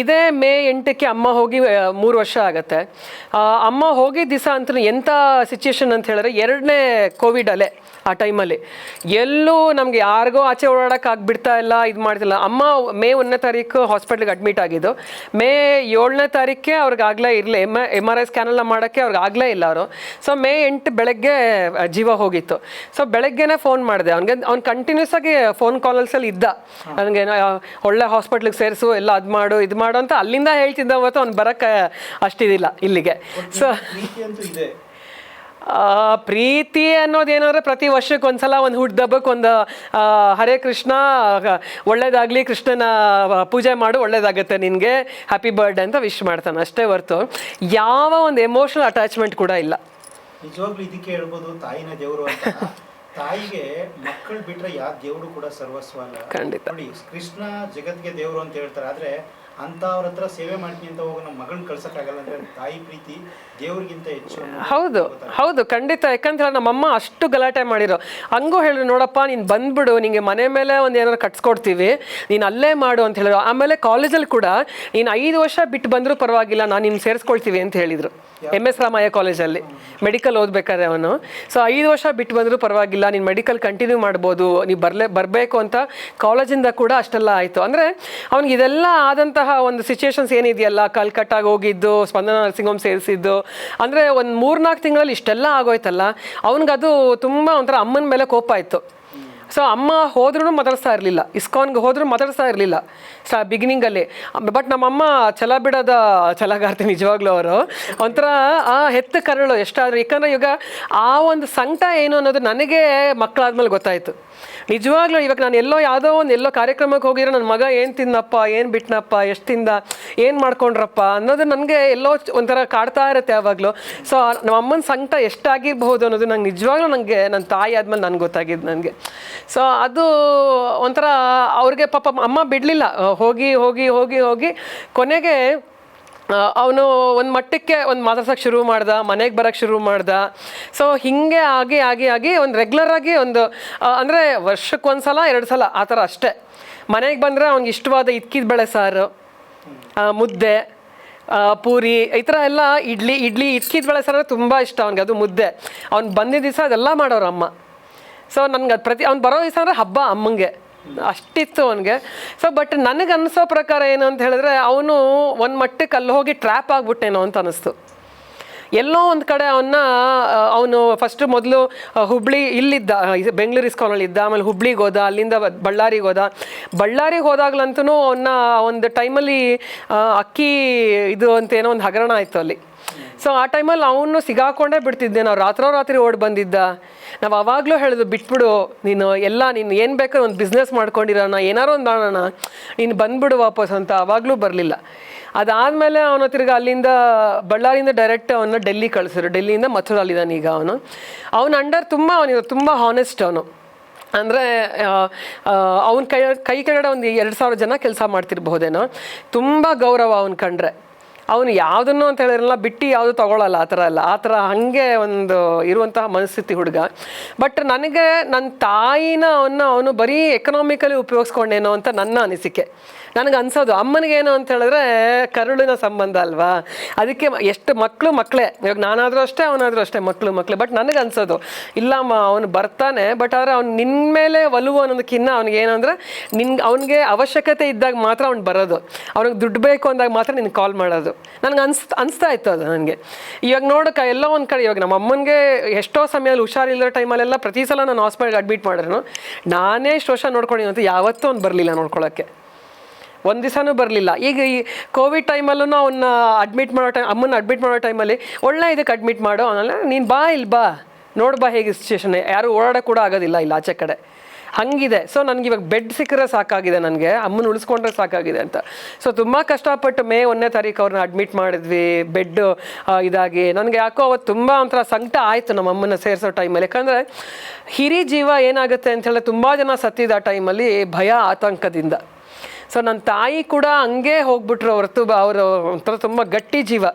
ಇದೇ ಮೇ 8ಕ್ಕೆ ಅಮ್ಮ ಹೋಗಿ 3 ವರ್ಷ ಆಗತ್ತೆ. ಅಮ್ಮ ಹೋಗಿದ್ದ ದಿವಸ ಅಂತೂ ಎಂಥ ಸಿಚುಯೇಷನ್ ಅಂತ ಹೇಳಿದ್ರೆ, 2ನೇ ಕೋವಿಡ್ ಅಲೆ ಆ ಟೈಮಲ್ಲಿ. ಎಲ್ಲೂ ನಮಗೆ ಯಾರಿಗೂ ಆಚೆ ಓಡಾಡೋಕೆ ಆಗ್ಬಿಡ್ತಾ ಇಲ್ಲ, ಇದು ಮಾಡ್ತಿಲ್ಲ. ಅಮ್ಮ ಮೇ 1ನೇ ತಾರೀಕು ಹಾಸ್ಪಿಟ್ಲಿಗೆ ಅಡ್ಮಿಟ್ ಆಗಿದ್ದು. ಮೇ 7ನೇ ತಾರೀಕೆ ಅವ್ರಿಗೆ ಆಗಲೇ ಇರಲಿ, MRI ಸ್ಕ್ಯಾನ್ ಎಲ್ಲ ಮಾಡೋಕ್ಕೆ ಅವ್ರಿಗೆ ಆಗಲೇ ಇಲ್ಲ ಅವರು. ಸೊ ಮೇ 8 ಬೆಳಗ್ಗೆ ಜೀವ ಹೋಗಿತ್ತು. ಸೊ ಬೆಳಗ್ಗೆನೇ ಫೋನ್ ಮಾಡಿದೆ ಅವ್ನು ಕಂಟಿನ್ಯೂಸ್ ಆಗಿ ಫೋನ್ ಕಾಲಲ್ಸಲ್ಲಿ ಇದ್ದ. ನನಗೆ ಒಳ್ಳೆ ಹಾಸ್ಪಿಟ್ಲಿಗೆ ಸೇರಿಸು, ಎಲ್ಲ ಅದು ಮಾಡು ಇದು ಮಾಡು ಅಂತ ಅಲ್ಲಿಂದ ಹೇಳ್ತಿದ್ದ. ಅವತ್ತು ಅವ್ನು ಬರೋಕ್ಕೆ ಅಷ್ಟಿದಿಲ್ಲ ಇಲ್ಲಿಗೆ. ಸೊ ಪ್ರೀತಿ ಅನ್ನೋದೇನಂದ್ರೆ ಪ್ರತಿ ವರ್ಷಕ್ಕೆ ಒಂದ್ಸಲ ಒಂದು ಹುಟ್ಟದಬ್ಬಕ್ಕೆ ಒಂದು ಹರೇ ಕೃಷ್ಣ ಒಳ್ಳೇದಾಗಲಿ, ಕೃಷ್ಣನ ಪೂಜೆ ಮಾಡು ಒಳ್ಳೇದಾಗತ್ತೆ ನಿನಗೆ, ಹ್ಯಾಪಿ ಬರ್ಡೇ ಅಂತ ವಿಶ್ ಮಾಡ್ತಾನೆ ಅಷ್ಟೇ ಹೊರ್ತು ಯಾವ ಒಂದು ಎಮೋಷನಲ್ ಅಟ್ಯಾಚ್ಮೆಂಟ್ ಕೂಡ ಇಲ್ಲ. ನಿಜವಾಗ್ಲೂ ಇದಕ್ಕೆ ಹೇಳ್ಬೋದು ತಾಯಿನ ದೇವರು ಅಂತ. ತಾಯಿಗೆ ಮಕ್ಕಳು ಬಿಟ್ರೆ ಯಾವ ದೇವರು ಕೂಡ ಸರ್ವಸ್ವ ಅಲ್ಲ. ಖಂಡಿತ. ನೋಡಿ, ಕೃಷ್ಣ ಜಗತ್ಗೆ ದೇವರು ಅಂತ ಹೇಳ್ತಾರೆ, ಆದ್ರೆ ಅಂತವ್ರ ಹತ್ರ ಸೇವೆ ಮಾಡ್ತೀನಿ ಅಂತ ಹೋಗಿ ನಮ್ಮ ಮಗಳನ್ನ ಕಳ್ಸಕ್ಕಾಗಲ್ಲ. ಅಂದ್ರೆ ತಾಯಿ ಪ್ರೀತಿ ದೇವ್ರಿಗಿಂತ ಹೆಚ್ಚು. ಹೌದು ಹೌದು ಖಂಡಿತ. ಯಾಕಂದ್ರೆ ನಮ್ಮಮ್ಮ ಅಷ್ಟು ಗಲಾಟೆ ಮಾಡಿರೋ, ಹಂಗೂ ಹೇಳಿದ್ರು ನೋಡಪ್ಪ ನೀನು ಬಂದ್ಬಿಡು, ನಿಂಗೆ ಮನೆ ಮೇಲೆ ಒಂದು ಏನಾರು ಕಟ್ಸ್ಕೊಡ್ತೀವಿ, ನೀನು ಅಲ್ಲೇ ಮಾಡು ಅಂತ ಹೇಳಿದ್ರು. ಆಮೇಲೆ ಕಾಲೇಜಲ್ಲಿ ಕೂಡ ನೀನು 5 ವರ್ಷ ಬಿಟ್ಟು ಬಂದರೂ ಪರವಾಗಿಲ್ಲ, ನಾನು ನಿನ್ನ ಸೇರಿಸ್ಕೊಳ್ತೀವಿ ಅಂತ ಹೇಳಿದರು. MS ರಾಮಯ್ಯ ಕಾಲೇಜಲ್ಲಿ ಮೆಡಿಕಲ್ ಓದಬೇಕಾದ್ರೆ ಅವನು. ಸೊ 5 ವರ್ಷ ಬಿಟ್ಟು ಬಂದರೂ ಪರವಾಗಿಲ್ಲ, ನೀನು ಮೆಡಿಕಲ್ ಕಂಟಿನ್ಯೂ ಮಾಡ್ಬೋದು, ನೀವು ಬರಬೇಕು ಅಂತ ಕಾಲೇಜಿಂದ ಕೂಡ ಅಷ್ಟೆಲ್ಲ ಆಯಿತು. ಅಂದರೆ ಅವ್ನಿಗೆ ಇದೆಲ್ಲ ಆದಂತಹ ಒಂದು ಸಿಚುವೇಶನ್ಸ್ ಏನಿದೆಯಲ್ಲ, ಕಲ್ಕಟ್ಟಾಗಿ ಹೋಗಿದ್ದು, ಸ್ಪಂದನ ನರ್ಸಿಂಗ್ ಹೋಮ್ ಸೇರಿಸಿದ್ದು, ಅಂದರೆ ಒಂದು 3-4 ತಿಂಗಳಲ್ಲಿ ಇಷ್ಟೆಲ್ಲ ಆಗೋಯ್ತಲ್ಲ, ಅವ್ನಿಗದು ತುಂಬ ಒಂಥರ ಅಮ್ಮನ ಮೇಲೆ ಕೋಪ ಆಯಿತು. ಸೊ ಅಮ್ಮ ಹೋದ್ರೂ ಮಾತಾಡಿಸ್ತಾ ಇರಲಿಲ್ಲ, ಇಸ್ಕಾನ್ಗೆ ಹೋದ್ರೂ ಮಾತಾಡಿಸ್ತಾ ಇರಲಿಲ್ಲ ಬಿಗಿನಿಂಗಲ್ಲಿ. ಬಟ್ ನಮ್ಮಮ್ಮ ಛಲ ಬಿಡೋದ ಛಲಗಾರ್ತಿ ನಿಜವಾಗ್ಲೂ. ಅವರು ಒಂಥರ ಹೆತ್ತ ಕರಳು ಎಷ್ಟಾದರೂ. ಯಾಕಂದರೆ ಈಗ ಆ ಒಂದು ಸಂಕಟ ಏನು ಅನ್ನೋದು ನನಗೆ ಮಕ್ಕಳಾದ್ಮೇಲೆ ಗೊತ್ತಾಯಿತು ನಿಜವಾಗ್ಲೂ. ಇವಾಗ ನಾನು ಎಲ್ಲೋ ಕಾರ್ಯಕ್ರಮಕ್ಕೆ ಹೋಗಿರೋ ನನ್ನ ಮಗ ಏನು ತಿನ್ನಪ್ಪ, ಏನು ಬಿಟ್ಟನಪ್ಪ, ಎಷ್ಟು ತಿಂದ, ಏನು ಮಾಡ್ಕೊಂಡ್ರಪ್ಪ ಅನ್ನೋದು ನನಗೆ ಎಲ್ಲೋ ಒಂಥರ ಕಾಡ್ತಾ ಇರುತ್ತೆ ಯಾವಾಗಲೂ. ಸೊ ನಮ್ಮ ಅಮ್ಮನ ಸಂಕಟ ಎಷ್ಟಾಗಿರ್ಬಹುದು ಅನ್ನೋದು ನಂಗೆ ನಿಜವಾಗ್ಲೂ ನನ್ನ ತಾಯಿ ಆದ್ಮೇಲೆ ನನಗೆ ಗೊತ್ತಾಗಿದ್ದು ನನಗೆ. ಸೊ ಅದು ಒಂಥರ ಅವ್ರಿಗೆ ಪಾಪ ಅಮ್ಮ ಬಿಡಲಿಲ್ಲ, ಹೋಗಿ ಹೋಗಿ ಹೋಗಿ ಹೋಗಿ ಕೊನೆಗೆ ಅವನು ಒಂದು ಮಟ್ಟಕ್ಕೆ ಒಂದು ಮಾತಾಡ್ಸೋಕ್ಕೆ ಶುರು ಮಾಡ್ದ, ಮನೆಗೆ ಬರೋಕ್ಕೆ ಶುರು ಮಾಡ್ದ. ಸೊ ಹೀಗೆ ಆಗಿ ಆಗಿ ಆಗಿ ಒಂದು ರೆಗ್ಯುಲರಾಗಿ ಒಂದು ಅಂದರೆ ವರ್ಷಕ್ಕೊಂದ್ಸಲ 2 ಸಲ ಆ ಥರ ಅಷ್ಟೇ ಮನೆಗೆ ಬಂದರೆ ಅವ್ನಿಗೆ ಇಷ್ಟವಾದ ಇದ್ಕಿದ ಬೇಳೆ ಸಾರು, ಮುದ್ದೆ, ಪೂರಿ, ಈ ಥರ ಎಲ್ಲ ಇಡ್ಲಿ ಇದ್ಕಿದ ಬೇಳೆ ಸಾರು ತುಂಬ ಇಷ್ಟ ಅವ್ನಿಗೆ. ಅದು ಮುದ್ದೆ ಅವ್ನು ಬಂದಿದ್ದ ದಿವಸ ಅದೆಲ್ಲ ಮಾಡೋರು ಅಮ್ಮ. ಸೊ ನನಗೆ ಅದು ಅವ್ನು ಬರೋ ದಿವಸ ಅಂದರೆ ಹಬ್ಬ ಅಮ್ಮಂಗೆ, ಅಷ್ಟಿತ್ತು ಅವನಿಗೆ. ಸೊ ಬಟ್ ನನಗೆ ಅನ್ನಿಸೋ ಪ್ರಕಾರ ಏನು ಅಂತ ಹೇಳಿದ್ರೆ ಅವನು ಒಂದು ಮಟ್ಟಕ್ಕೆ ಅಲ್ಲಿ ಹೋಗಿ ಟ್ರ್ಯಾಪ್ ಆಗಿಬಿಟ್ಟೇನೋ ಅಂತ ಅನ್ನಿಸ್ತು. ಎಲ್ಲೋ ಒಂದು ಕಡೆ ಅವನು ಫಸ್ಟ್ ಮೊದಲು ಹುಬ್ಳಿ ಇಲ್ಲಿದ್ದ, ಬೆಂಗಳೂರು ಇಸ್ಕಾನಲ್ಲಿದ್ದ, ಆಮೇಲೆ ಹುಬ್ಳಿಗೆ ಹೋದ, ಅಲ್ಲಿಂದ ಬಳ್ಳಾರಿಗೆ ಹೋದಾಗ್ಲಂತೂ ಅವನ್ನ ಒಂದು ಟೈಮಲ್ಲಿ ಅಕ್ಕಿ ಇದು ಅಂತೇನೋ ಒಂದು ಹಗರಣ ಆಯಿತು ಅಲ್ಲಿ. ಸೊ ಆ ಟೈಮಲ್ಲಿ ಅವನು ಸಿಗಾಕೊಂಡೇ ಬಿಡ್ತಿದ್ದೆ. ನಾವು ರಾತ್ರಿ ಓಡಿ ಬಂದಿದ್ದ. ನಾವು ಅವಾಗಲೂ ಹೇಳಿದ್ವು ಬಿಟ್ಬಿಡು ನೀನು, ನೀನು ಏನು ಬೇಕಾದ್ರೆ ಒಂದು ಬಿಸ್ನೆಸ್ ಮಾಡ್ಕೊಂಡಿರೋಣ, ಏನಾರು ಒಂದು ಮಾಡೋಣ, ನೀನು ಬಂದ್ಬಿಡು ವಾಪಸ್ ಅಂತ. ಅವಾಗಲೂ ಬರಲಿಲ್ಲ. ಅದಾದಮೇಲೆ ಅವನು ತಿರ್ಗಿ ಅಲ್ಲಿಂದ ಬಳ್ಳಾರಿಯಿಂದ ಡೈರೆಕ್ಟ್ ಅವನ್ನ ಡೆಲ್ಲಿ ಕಳಿಸಿದ್ರು. ಡೆಲ್ಲಿಯಿಂದ ಮಥುರಾಲಿದ್ದಾನೆ ಈಗ ಅವನು. ಅವನ ಅಂಡರ್ ತುಂಬ ಹಾನೆಸ್ಟ್ ಅವನು. ಅಂದರೆ ಅವನ ಕೈ ಕೆಳಗಡೆ ಒಂದು 2,000 ಜನ ಕೆಲಸ ಮಾಡ್ತಿರ್ಬಹುದೇನೋ. ತುಂಬ ಗೌರವ ಅವನ ಕಂಡ್ರೆ. ಅವನು ಯಾವುದನ್ನು ಅಂತ ಹೇಳಿರಲ್ಲ, ಬಿಟ್ಟು ಯಾವುದು ತೊಗೊಳ್ಳಲ್ಲ, ಆ ಥರ ಹಾಗೆ ಒಂದು ಇರುವಂತಹ ಮನಸ್ಥಿತಿ ಹುಡುಗ. ಬಟ್ ನನಗೆ ನನ್ನ ತಾಯಿನ ಅವನು ಬರೀ ಎಕನಾಮಿಕಲಿ ಉಪಯೋಗಿಸ್ಕೊಂಡೇನೋ ಅಂತ ನನ್ನ ಅನಿಸಿಕೆ. ನನಗೆ ಅನ್ಸೋದು ಅಮ್ಮನಿಗೇನು ಅಂತ ಹೇಳಿದ್ರೆ ಕರುಳಿನ ಸಂಬಂಧ ಅಲ್ವಾ, ಅದಕ್ಕೆ ಎಷ್ಟು ಮಕ್ಕಳೇ. ಇವಾಗ ನಾನಾದರೂ ಅಷ್ಟೇ, ಅವನಾದರೂ ಅಷ್ಟೇ, ಮಕ್ಕಳು. ಬಟ್ ನನಗೆ ಅನ್ಸೋದು ಇಲ್ಲಮ್ಮ, ಅವನು ಬರ್ತಾನೆ, ಬಟ್ ಆದರೆ ಅವ್ನು ನಿನ್ನ ಮೇಲೆ ಒಲವು ಅನ್ನೋದಕ್ಕಿಂತ ಅವ್ನಿಗೇನಂದ್ರೆ ಅವನಿಗೆ ಅವಶ್ಯಕತೆ ಇದ್ದಾಗ ಮಾತ್ರ ಅವ್ನು ಬರೋದು, ಅವ್ನಿಗೆ ದುಡ್ಡು ಬೇಕು ಅಂದಾಗ ಮಾತ್ರ ನಿನ್ಗೆ ಕಾಲ್ ಮಾಡೋದು. ನನಗೆ ಅನಿಸ್ತಾ ಇತ್ತು ಅದು ನನಗೆ. ಇವಾಗ ನೋಡೋಕೆ ಎಲ್ಲೋ ಒಂದು ಕಡೆ ಇವಾಗ ನಮ್ಮ ಅಮ್ಮನಿಗೆ ಎಷ್ಟೋ ಸಮಯದಲ್ಲಿ ಹುಷಾರಿಲ್ಲೋ ಟೈಮಲ್ಲೆಲ್ಲ ಪ್ರತಿ ಸಲ ನಾನು ಹಾಸ್ಪಿಟಲ್ಗೆ ಅಡ್ಮಿಟ್ ಮಾಡಿದ್ರು, ನಾನೇ ಇಷ್ಟು ವರ್ಷ ನೋಡ್ಕೊಂಡಿದ್ದೀನಿ ಅಂತ ಯಾವತ್ತೂ ಅವ್ನು ಬರಲಿಲ್ಲ ನೋಡ್ಕೊಳ್ಳೋಕ್ಕೆ, ಒಂದು ದಿವಸನೂ ಬರಲಿಲ್ಲ. ಈಗ ಈ ಕೋವಿಡ್ ಟೈಮಲ್ಲೂ ಅಮ್ಮನ ಅಡ್ಮಿಟ್ ಮಾಡೋ ಟೈಮಲ್ಲಿ ಒಳ್ಳೆ ಇದಕ್ಕೆ ಅಡ್ಮಿಟ್ ಮಾಡೋ ಅವನಲ್ಲ, ನೀನು ಬಾ ನೋಡು ಹೇಗೆ ಸಿಚುವೇಶನ್, ಯಾರು ಓಡಾಡೋಕೆ ಕೂಡ ಆಗೋದಿಲ್ಲ ಇಲ್ಲ ಆಚೆ ಕಡೆ, ಹಂಗಿದೆ. ಸೊ ನನಗೆ ಇವಾಗ ಬೆಡ್ ಸಿಕ್ಕರೆ ಸಾಕಾಗಿದೆ, ನನಗೆ ಅಮ್ಮನ ಉಳಿಸ್ಕೊಂಡ್ರೆ ಸಾಕಾಗಿದೆ ಅಂತ. ಸೊ ತುಂಬ ಕಷ್ಟಪಟ್ಟು ಮೇ 1ನೇ ತಾರೀಕು ಅವ್ರನ್ನ ಅಡ್ಮಿಟ್ ಮಾಡಿದ್ವಿ, ಬೆಡ್ ಇದಾಗಿ. ನನಗೆ ಯಾಕೋ ಅವತ್ತು ತುಂಬ ಒಂಥರ ಸಂಕಟ ಆಯಿತು ನಮ್ಮ ಅಮ್ಮನ ಸೇರಿಸೋ ಟೈಮಲ್ಲಿ. ಯಾಕಂದರೆ ಹಿರಿ ಜೀವ ಏನಾಗುತ್ತೆ ಅಂಥೇಳಿ ತುಂಬ ಜನ ಸತ್ತಿದ್ದ ಆ ಟೈಮಲ್ಲಿ ಭಯ ಆತಂಕದಿಂದ. ಸೊ ನನ್ನ ತಾಯಿ ಕೂಡ ಹಂಗೆ ಹೋಗ್ಬಿಟ್ರು ಹೊರತು, ಅವರು ಒಂಥರ ತುಂಬ ಗಟ್ಟಿ ಜೀವ.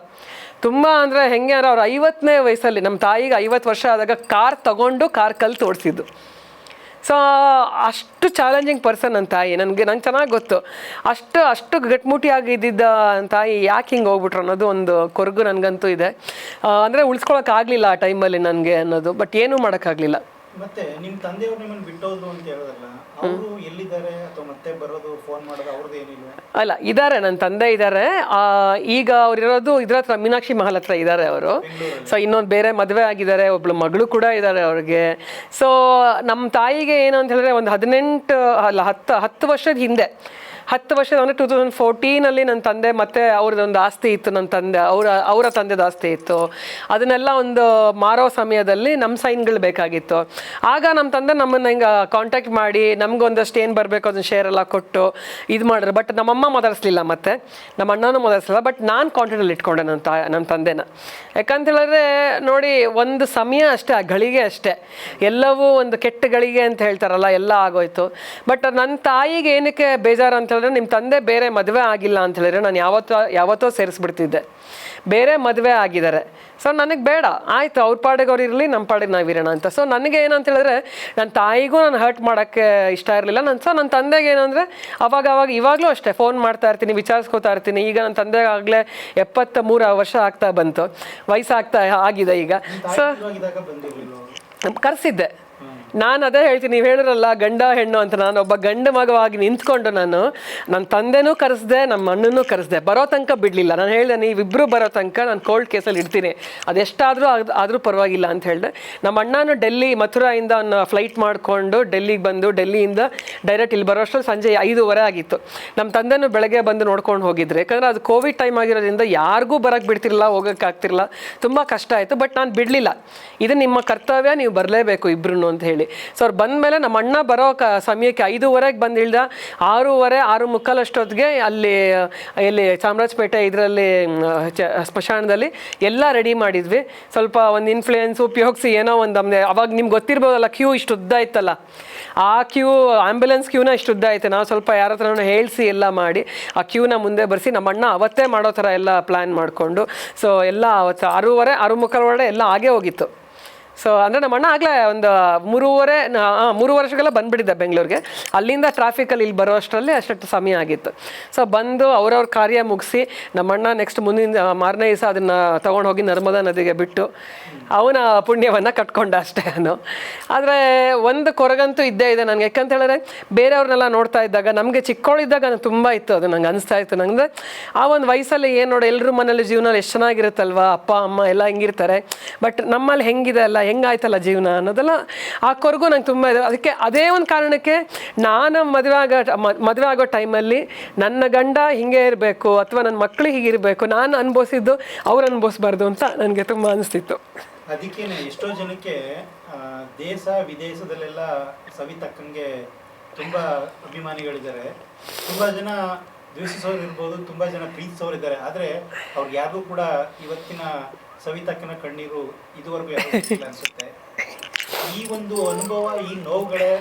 ತುಂಬ ಅಂದರೆ ಹೆಂಗೆ ಅಂದ್ರೆ ಅವ್ರು 50ನೇ ವಯಸ್ಸಲ್ಲಿ, ನಮ್ಮ ತಾಯಿಗೆ 50 ವರ್ಷ ಆದಾಗ ಕಾರ್ ಕಲ್ತು ಓಡಿಸಿದ್ದು. ಸೊ ಅಷ್ಟು ಚಾಲೆಂಜಿಂಗ್ ಪರ್ಸನ್ ನನ್ನ ತಾಯಿ. ನಂಗೆ ಚೆನ್ನಾಗಿ ಗೊತ್ತು ಅಷ್ಟು ಗಟ್ಮುಟಿಯಾಗಿದ್ದ ತಾಯಿ ಯಾಕೆ ಹಿಂಗೆ ಹೋಗ್ಬಿಟ್ರು ಅನ್ನೋದು ಒಂದು ಕೊರಗು ನನಗಂತೂ ಇದೆ. ಅಂದರೆ ಉಳಿಸ್ಕೊಳಕ್ಕಾಗಲಿಲ್ಲ ಆ ಟೈಮಲ್ಲಿ ನನಗೆ ಅನ್ನೋದು. ಬಟ್ ಏನೂ ಮಾಡೋಕ್ಕಾಗಲಿಲ್ಲ. ಮತ್ತೆ ನಿಮ್ಮ ತಂದೆಯವರು ನಿಮ್ಮನ್ನು ಬಿಟ್ಟೋದ್ರು ಅಂತ ಹೇಳಿದ್ರಲ್ಲ, ಅವರು ಎಲ್ಲಿದ್ದಾರೆ ಅಥವಾ ಮತ್ತೆ ಬರೋದು ಫೋನ್ ಮಾಡೋದು ಅವ್ರದ್ದು ಏನಿಲ್ಲ? ಅಲ್ಲ, ಇದ್ದಾರೆ, ನನ್ನ ತಂದೆ ಇದ್ದಾರೆ. ಈಗ ಅವ್ರಿರೋದು ಇದ್ರ ಹತ್ರ ಮೀನಾಕ್ಷಿ ಮಹಲ್ ಹತ್ರ ಇದ್ದಾರೆ ಅವರು. ಸೊ ಇನ್ನೊಂದು ಬೇರೆ ಮದುವೆ ಆಗಿದ್ದಾರೆ, ಒಬ್ಳು ಮಗಳು ಕೂಡ ಇದ್ದಾರೆ ಅವ್ರಿಗೆ. ಸೊ ನಮ್ಮ ತಾಯಿಗೆ ಏನು ಅಂತ ಹೇಳಿದ್ರೆ ಒಂದು 10 ವರ್ಷದ ಹಿಂದೆ 10 ವರ್ಷ ಅಂದರೆ 2014 ನನ್ನ ತಂದೆ ಮತ್ತೆ ಅವ್ರದ್ದೊಂದು ಆಸ್ತಿ ಇತ್ತು, ನನ್ನ ತಂದೆ ಅವರ ತಂದೆದ ಆಸ್ತಿ ಇತ್ತು. ಅದನ್ನೆಲ್ಲ ಒಂದು ಮಾರೋ ಸಮಯದಲ್ಲಿ ನಮ್ಮ ಸೈನ್ಗಳು ಬೇಕಾಗಿತ್ತು. ಆಗ ನಮ್ಮ ತಂದೆ ನಮ್ಮನ್ನು ಹಿಂಗೆ ಕಾಂಟ್ಯಾಕ್ಟ್ ಮಾಡಿ ನಮ್ಗೊಂದಷ್ಟು ಏನು ಬರಬೇಕು ಅದನ್ನ ಶೇರ್ ಎಲ್ಲ ಕೊಟ್ಟು ಇದು ಮಾಡಿದ್ರು. ಬಟ್ ನಮ್ಮಮ್ಮ ಮಾತಾಡಿಸ್ಲಿಲ್ಲ, ಮತ್ತೆ ನಮ್ಮ ಅಣ್ಣನೂ ಮಾತಾಡಿಸ್ಲಿಲ್ಲ. ಬಟ್ ನಾನು ಕಾಂಟ್ಯಾಕ್ಟಲ್ಲಿ ಇಟ್ಕೊಂಡೆ ನಮ್ಮ ತಂದೆನ. ಯಾಕಂತ ಹೇಳಿದ್ರೆ ನೋಡಿ, ಒಂದು ಸಮಯ ಅಷ್ಟೇ, ಆ ಗಳಿಗೆ ಅಷ್ಟೇ, ಎಲ್ಲವೂ ಒಂದು ಕೆಟ್ಟ ಗಳಿಗೆ ಅಂತ ಹೇಳ್ತಾರಲ್ಲ, ಎಲ್ಲ ಆಗೋಯ್ತು. ಬಟ್ ನನ್ನ ತಾಯಿಗೆ ಏನಕ್ಕೆ ಬೇಜಾರು ಅಂತ ಹೇಳಿದ್ರೆ, ನಿಮ್ಮ ತಂದೆ ಬೇರೆ ಮದುವೆ ಆಗಿಲ್ಲ ಅಂತ ಹೇಳಿದ್ರೆ ನಾನು ಯಾವತ್ತೋ ಸೇರಿಸ್ಬಿಡ್ತಿದ್ದೆ. ಬೇರೆ ಮದುವೆ ಆಗಿದ್ದಾರೆ, ಸೊ ನನಗೆ ಬೇಡ, ಆಯಿತು, ಅವ್ರ ಪಾಡಿಗೆ ಅವ್ರು ಇರಲಿ, ನಮ್ಮ ಪಾಡಿಗೆ ನಾವಿರೋಣ ಅಂತ. ಸೊ ನನಗೆ ಏನಂತ ಹೇಳಿದ್ರೆ, ನನ್ನ ತಾಯಿಗೂ ನಾನು ಹರ್ಟ್ ಮಾಡೋಕ್ಕೆ ಇಷ್ಟ ಇರಲಿಲ್ಲ. ನನ್ನ ತಂದೆಗೆ ಏನಂದರೆ ಅವಾಗ ಇವಾಗಲೂ ಅಷ್ಟೇ ಫೋನ್ ಮಾಡ್ತಾ ಇರ್ತೀನಿ, ವಿಚಾರಿಸ್ಕೋತಾ ಇರ್ತೀನಿ. ಈಗ ನನ್ನ ತಂದೆಗೆ ಆಗಲೇ 73 ವರ್ಷ ಆಗ್ತಾ ಬಂತು, ವಯಸ್ಸಾಗ್ತಾ ಆಗಿದೆ ಈಗ. ಸೊ ಕರೆಸಿದ್ದೆ ನಾನು, ಅದೇ ಹೇಳ್ತೀನಿ, ನೀವು ಹೇಳಿರಲ್ಲ ಗಂಡ ಹೆಣ್ಣು ಅಂತ. ನಾನು ಒಬ್ಬ ಗಂಡ ಮಗವಾಗಿ ನಿಂತ್ಕೊಂಡು ನನ್ನ ತಂದೆನೂ ಕರೆಸ್ದೆ, ನಮ್ಮ ಅಣ್ಣನೂ ಕರೆಸ್ದೆ. ಬರೋ ತನಕ ಬಿಡಲಿಲ್ಲ. ನಾನು ಹೇಳಿದೆ, ನೀವಿಬ್ಬರು ಬರೋ ತನಕ ನಾನು ಕೋಲ್ಡ್ ಕೇಸಲ್ಲಿ ಇಡ್ತೀನಿ, ಅದೆಷ್ಟಾದರೂ ಆದರೂ ಪರವಾಗಿಲ್ಲ ಅಂತ ಹೇಳಿದೆ. ನಮ್ಮ ಅಣ್ಣನೂ ಡೆಲ್ಲಿ ಮಥುರಾಯಿಂದ ಅವನ್ನ ಫ್ಲೈಟ್ ಮಾಡಿಕೊಂಡು ಡೆಲ್ಲಿಗೆ ಬಂದು, ಡೆಲ್ಲಿಯಿಂದ ಡೈರೆಕ್ಟ್ ಇಲ್ಲಿ ಬರೋಷ್ಟರಲ್ಲಿ ಸಂಜೆ 5:30 ಆಗಿತ್ತು. ನಮ್ಮ ತಂದೆನೂ ಬೆಳಗ್ಗೆ ಬಂದು ನೋಡ್ಕೊಂಡು ಹೋಗಿದ್ರು. ಯಾಕಂದರೆ ಅದು ಕೋವಿಡ್ ಟೈಮ್ ಆಗಿರೋದ್ರಿಂದ ಯಾರಿಗೂ ಬರೋಕ್ಕೆ ಬಿಡ್ತಿರಲಿಲ್ಲ, ಹೋಗೋಕ್ಕಾಗ್ತಿರಲಿಲ್ಲ, ತುಂಬ ಕಷ್ಟ ಆಯಿತು. ಬಟ್ ನಾನು ಬಿಡಲಿಲ್ಲ, ಇದು ನಿಮ್ಮ ಕರ್ತವ್ಯ, ನೀವು ಬರಲೇಬೇಕು ಇಬ್ಬರು ಅಂತ ಹೇಳಿ. ಸೊ ಅವ್ರು ಬಂದ ಮೇಲೆ ನಮ್ಮ ಅಣ್ಣ ಬರೋ ಸಮಯಕ್ಕೆ 5:30 ಬಂದು ಇಳ್ದ. 6:30 ಅಷ್ಟೊತ್ತಿಗೆ ಅಲ್ಲಿ ಚಾಮರಾಜಪೇಟೆ ಇದರಲ್ಲಿ ಸ್ಮಶಾನದಲ್ಲಿ ಎಲ್ಲ ರೆಡಿ ಮಾಡಿದ್ವಿ. ಸ್ವಲ್ಪ ಒಂದು ಇನ್ಫ್ಲೂಯೆನ್ಸ್ ಉಪಯೋಗಿಸಿ ಏನೋ ಒಂದು ಅವಾಗ ನಿಮ್ಗೆ ಗೊತ್ತಿರ್ಬೋದಲ್ಲ, ಕ್ಯೂ ಇಷ್ಟು ಉದ್ದ ಇತ್ತಲ್ಲ, ಆ ಕ್ಯೂ ಆ್ಯಂಬುಲೆನ್ಸ್ ಕ್ಯೂನ ಇಷ್ಟು ಉದ್ದ ಐತೆ. ನಾವು ಸ್ವಲ್ಪ ಯಾರ ಹತ್ರನೂ ಹೇಳಿಸಿ ಎಲ್ಲ ಮಾಡಿ ಆ ಕ್ಯೂನ ಮುಂದೆ ಬರೆಸಿ ನಮ್ಮ ಅಣ್ಣ ಅವತ್ತೇ ಮಾಡೋ ಥರ ಎಲ್ಲ ಪ್ಲ್ಯಾನ್ ಮಾಡಿಕೊಂಡು, ಸೊ ಎಲ್ಲ ಅವತ್ತು 6:30 ಎಲ್ಲ ಆಗೇ ಹೋಗಿತ್ತು. ಸೊ ಅಂದರೆ ನಮ್ಮ ಅಣ್ಣ ಆಗಲೇ ಒಂದು 3 ವರ್ಷಗೆಲ್ಲ ಬಂದುಬಿಟ್ಟಿದ್ದೆ ಬೆಂಗಳೂರಿಗೆ. ಅಲ್ಲಿಂದ ಟ್ರಾಫಿಕಲ್ಲಿ ಇಲ್ಲಿ ಬರೋ ಅಷ್ಟು ಸಮಯ ಆಗಿತ್ತು. ಸೊ ಬಂದು ಅವ್ರವ್ರ ಕಾರ್ಯ ಮುಗಿಸಿ ನಮ್ಮಣ್ಣ ನೆಕ್ಸ್ಟ್ ಮುಂದಿನ ಮಾರನೇ ದಿವಸ ಅದನ್ನು ತೊಗೊಂಡು ಹೋಗಿ ನರ್ಮದಾ ನದಿಗೆ ಬಿಟ್ಟು ಅವನ ಪುಣ್ಯವನ್ನು ಕಟ್ಕೊಂಡ ಅಷ್ಟೇ ಅವನು. ಆದರೆ ಒಂದು ಕೊರಗಂತೂ ಇದ್ದೇ ಇದೆ ನನಗೆ. ಯಾಕಂತ ಹೇಳಿದ್ರೆ ಬೇರೆಯವ್ರನ್ನೆಲ್ಲ ನೋಡ್ತಾ ಇದ್ದಾಗ, ನಮಗೆ ಚಿಕ್ಕವಳಿದ್ದಾಗ ತುಂಬ ಇತ್ತು ಅದು, ನಂಗೆ ಅನಿಸ್ತಾ ಇತ್ತು. ನನಗೆ ಆ ಒಂದು ವಯಸ್ಸಲ್ಲಿ ಏನು ನೋಡಿ, ಎಲ್ಲರೂ ಮನೇಲಿ ಜೀವನ ಎಷ್ಟು ಚೆನ್ನಾಗಿರುತ್ತಲ್ವ, ಅಪ್ಪ ಅಮ್ಮ ಎಲ್ಲ ಹಿಂಗಿರ್ತಾರೆ, ಬಟ್ ನಮ್ಮಲ್ಲಿ ಹೆಂಗಿದೆ ಅಲ್ಲ, ಹೆಂಗಾಯ್ತಲ್ಲ ಜೀವನ ಅನ್ನೋದೆಲ್ಲ ಆ ಕೊರಗು ನಂಗೆ ತುಂಬ ಇದೆ. ಅದಕ್ಕೆ ಅದೇ ಒಂದು ಕಾರಣಕ್ಕೆ ನಾನು ಮದುವೆ ಆಗೋ ಟೈಮಲ್ಲಿ ನನ್ನ ಗಂಡ ಹಿಂಗೆ ಇರಬೇಕು ಅಥವಾ ನನ್ನ ಮಕ್ಕಳು ಹೀಗಿರಬೇಕು, ನಾನು ಅನುಭವಿಸಿದ್ದು ಅವ್ರು ಅನುಭವಿಸ್ಬಾರ್ದು ಅಂತ ನನಗೆ ತುಂಬ ಅನಿಸ್ತಿತ್ತು. ಅದಕ್ಕೇನೆ ಎಷ್ಟೋ ಜನಕ್ಕೆ ದೇಶ ವಿದೇಶದಲ್ಲೆಲ್ಲ ಸವಿತಕ್ಕಂಗೆ ತುಂಬ ಅಭಿಮಾನಿಗಳಿದ್ದಾರೆ. ತುಂಬ ಜನ ದ್ವೇಷಿಸೋರು ಇರ್ಬೋದು, ತುಂಬ ಜನ ಪ್ರೀತಿಸೋರು ಇದ್ದಾರೆ. ಆದರೆ ಅವ್ರಿಗೆ ಯಾರಿಗೂ ಕೂಡ ಇವತ್ತಿನ ಸವಿತಕ್ಕನ ಕಣ್ಣೀರು ಇದುವರೆಗೂ ಯಾರಿಗೂ ಅನಿಸುತ್ತೆ. ಈ ಒಂದು ಅನುಭವ, ಈ ನೋವುಗಳೇ,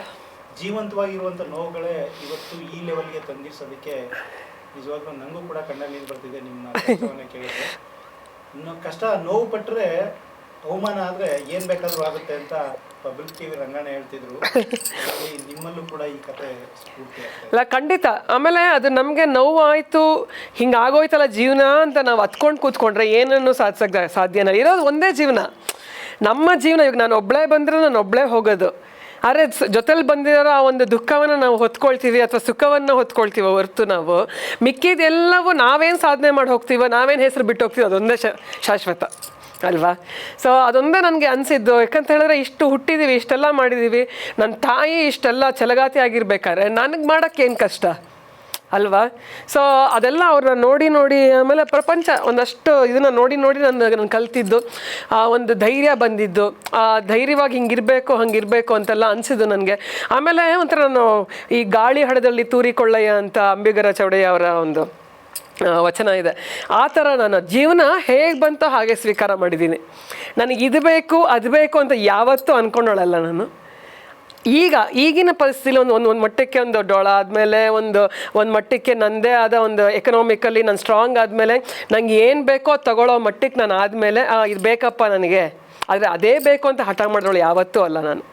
ಜೀವಂತವಾಗಿರುವಂಥ ನೋವುಗಳೇ ಇವತ್ತು ಈ ಲೆವೆಲ್ಗೆ ತಂದಿರಿಸೋದಕ್ಕೆ ನಿಜವಾಗ್ಲೂ ನನಗೂ ಕೂಡ ಕಣ್ಣಲ್ಲಿ ನೀರು ಬರ್ತಿದೆ ನಿಮ್ಮ ಕಷ್ಟವನ್ನು ಕೇಳಿದ್ರೆ. ಇನ್ನು ಕಷ್ಟ ನೋವು ಪಟ್ಟರೆ ಅವಮಾನ ಆದರೆ ಏನು ಬೇಕಾದರೂ ಆಗುತ್ತೆ ಅಂತ ಪಬ್ಲಿಕ್ ಟಿವಿ ರಂಗಣ್ಣ ಹೇಳ್ತಿದ್ರು. ನಿಮ್ಮಲ್ಲೂ ಕೂಡ ಈ ಕತೆ ಸ್ಫೂರ್ತಿ ಅಲ್ಲ, ಖಂಡಿತ. ಆಮೇಲೆ ಅದು ನಮಗೆ ನೋವು ಆಯಿತು, ಹಿಂಗಾಗೋಯ್ತಲ್ಲ ಜೀವನ ಅಂತ ನಾವು ಹತ್ಕೊಂಡು ಕೂತ್ಕೊಂಡ್ರೆ ಏನನ್ನು ಸಾಧಿಸೋಕ್ಕೆ ಸಾಧ್ಯನ? ಇರೋದು ಒಂದೇ ಜೀವನ, ನಮ್ಮ ಜೀವನ. ಈಗ ನಾನು ಒಬ್ಬಳೇ ಬಂದರೆ ನಾನು ಒಬ್ಬಳೇ ಹೋಗೋದು. ಆದರೆ ಜೊತೆಲಿ ಬಂದಿರೋ ಆ ಒಂದು ದುಃಖವನ್ನು ನಾವು ಹೊತ್ಕೊಳ್ತೀವಿ ಅಥವಾ ಸುಖವನ್ನು ಹೊತ್ಕೊಳ್ತೀವೋ ಹೊರತು ನಾವು ಮಿಕ್ಕಿದೆಲ್ಲವೂ ನಾವೇನು ಸಾಧನೆ ಮಾಡಿ ಹೋಗ್ತೀವೋ, ನಾವೇನು ಹೆಸರು ಬಿಟ್ಟು ಹೋಗ್ತೀವೋ ಅದೊಂದೇ ಶಾಶ್ವತ ಅಲ್ವಾ? ಸೊ ಅದೊಂದೇ ನನಗೆ ಅನಿಸಿದ್ದು. ಯಾಕಂತ ಹೇಳಿದ್ರೆ ಇಷ್ಟು ಹುಟ್ಟಿದ್ದೀವಿ, ಇಷ್ಟೆಲ್ಲ ಮಾಡಿದ್ದೀವಿ. ನನ್ನ ತಾಯಿ ಇಷ್ಟೆಲ್ಲ ಛಲಗಾತಿ ಆಗಿರ್ಬೇಕಾದ್ರೆ ನನಗೆ ಮಾಡೋಕ್ಕೇನು ಕಷ್ಟ ಅಲ್ವಾ? ಸೊ ಅದೆಲ್ಲ ಅವ್ರನ್ನ ನೋಡಿ ಆಮೇಲೆ ಪ್ರಪಂಚ ಒಂದಷ್ಟು ಇದನ್ನು ನೋಡಿ ನಾನು ಕಲ್ತಿದ್ದು, ಆ ಒಂದು ಧೈರ್ಯ ಬಂದಿದ್ದು, ಆ ಧೈರ್ಯವಾಗಿ ಹಂಗಿರಬೇಕು ಅಂತೆಲ್ಲ ಅನಿಸಿದ್ದು ನನಗೆ. ಆಮೇಲೆ ಒಂಥರ ನಾನು ಈ ಗಾಳಿ ಹಡದಲ್ಲಿ ತೂರಿಕೊಳ್ಳಯ್ಯ ಅಂತ ಅಂಬಿಗರ ಚೌಡಯ್ಯ ಅವರ ಒಂದು ವಚನ ಇದೆ. ಆ ಥರ ನಾನು ಜೀವನ ಹೇಗೆ ಬಂತೋ ಹಾಗೆ ಸ್ವೀಕಾರ ಮಾಡಿದ್ದೀನಿ. ನನಗೆ ಇದು ಬೇಕು ಅದು ಬೇಕು ಅಂತ ಯಾವತ್ತೂ ಅಂದ್ಕೊಂಡೋಳಲ್ಲ ನಾನು. ಈಗಿನ ಪರಿಸ್ಥಿತಿಲಿ ಒಂದು ಮಟ್ಟಕ್ಕೆ ಒಂದು ಡೊಳ ಆದಮೇಲೆ ಒಂದು ಮಟ್ಟಕ್ಕೆ ನನ್ನದೇ ಆದ ಒಂದು ಎಕನಾಮಿಕಲಿ ನಾನು ಸ್ಟ್ರಾಂಗ್ ಆದಮೇಲೆ ನಂಗೆ ಏನು ಬೇಕೋ ಅದು ತಗೊಳ್ಳೋ ಮಟ್ಟಕ್ಕೆ ನಾನು ಆದಮೇಲೆ ಇದು ಬೇಕಪ್ಪ ನನಗೆ, ಆದರೆ ಅದೇ ಬೇಕು ಅಂತ ಹಠ ಮಾಡಿದವಳು ಯಾವತ್ತೂ ಅಲ್ಲ ನಾನು.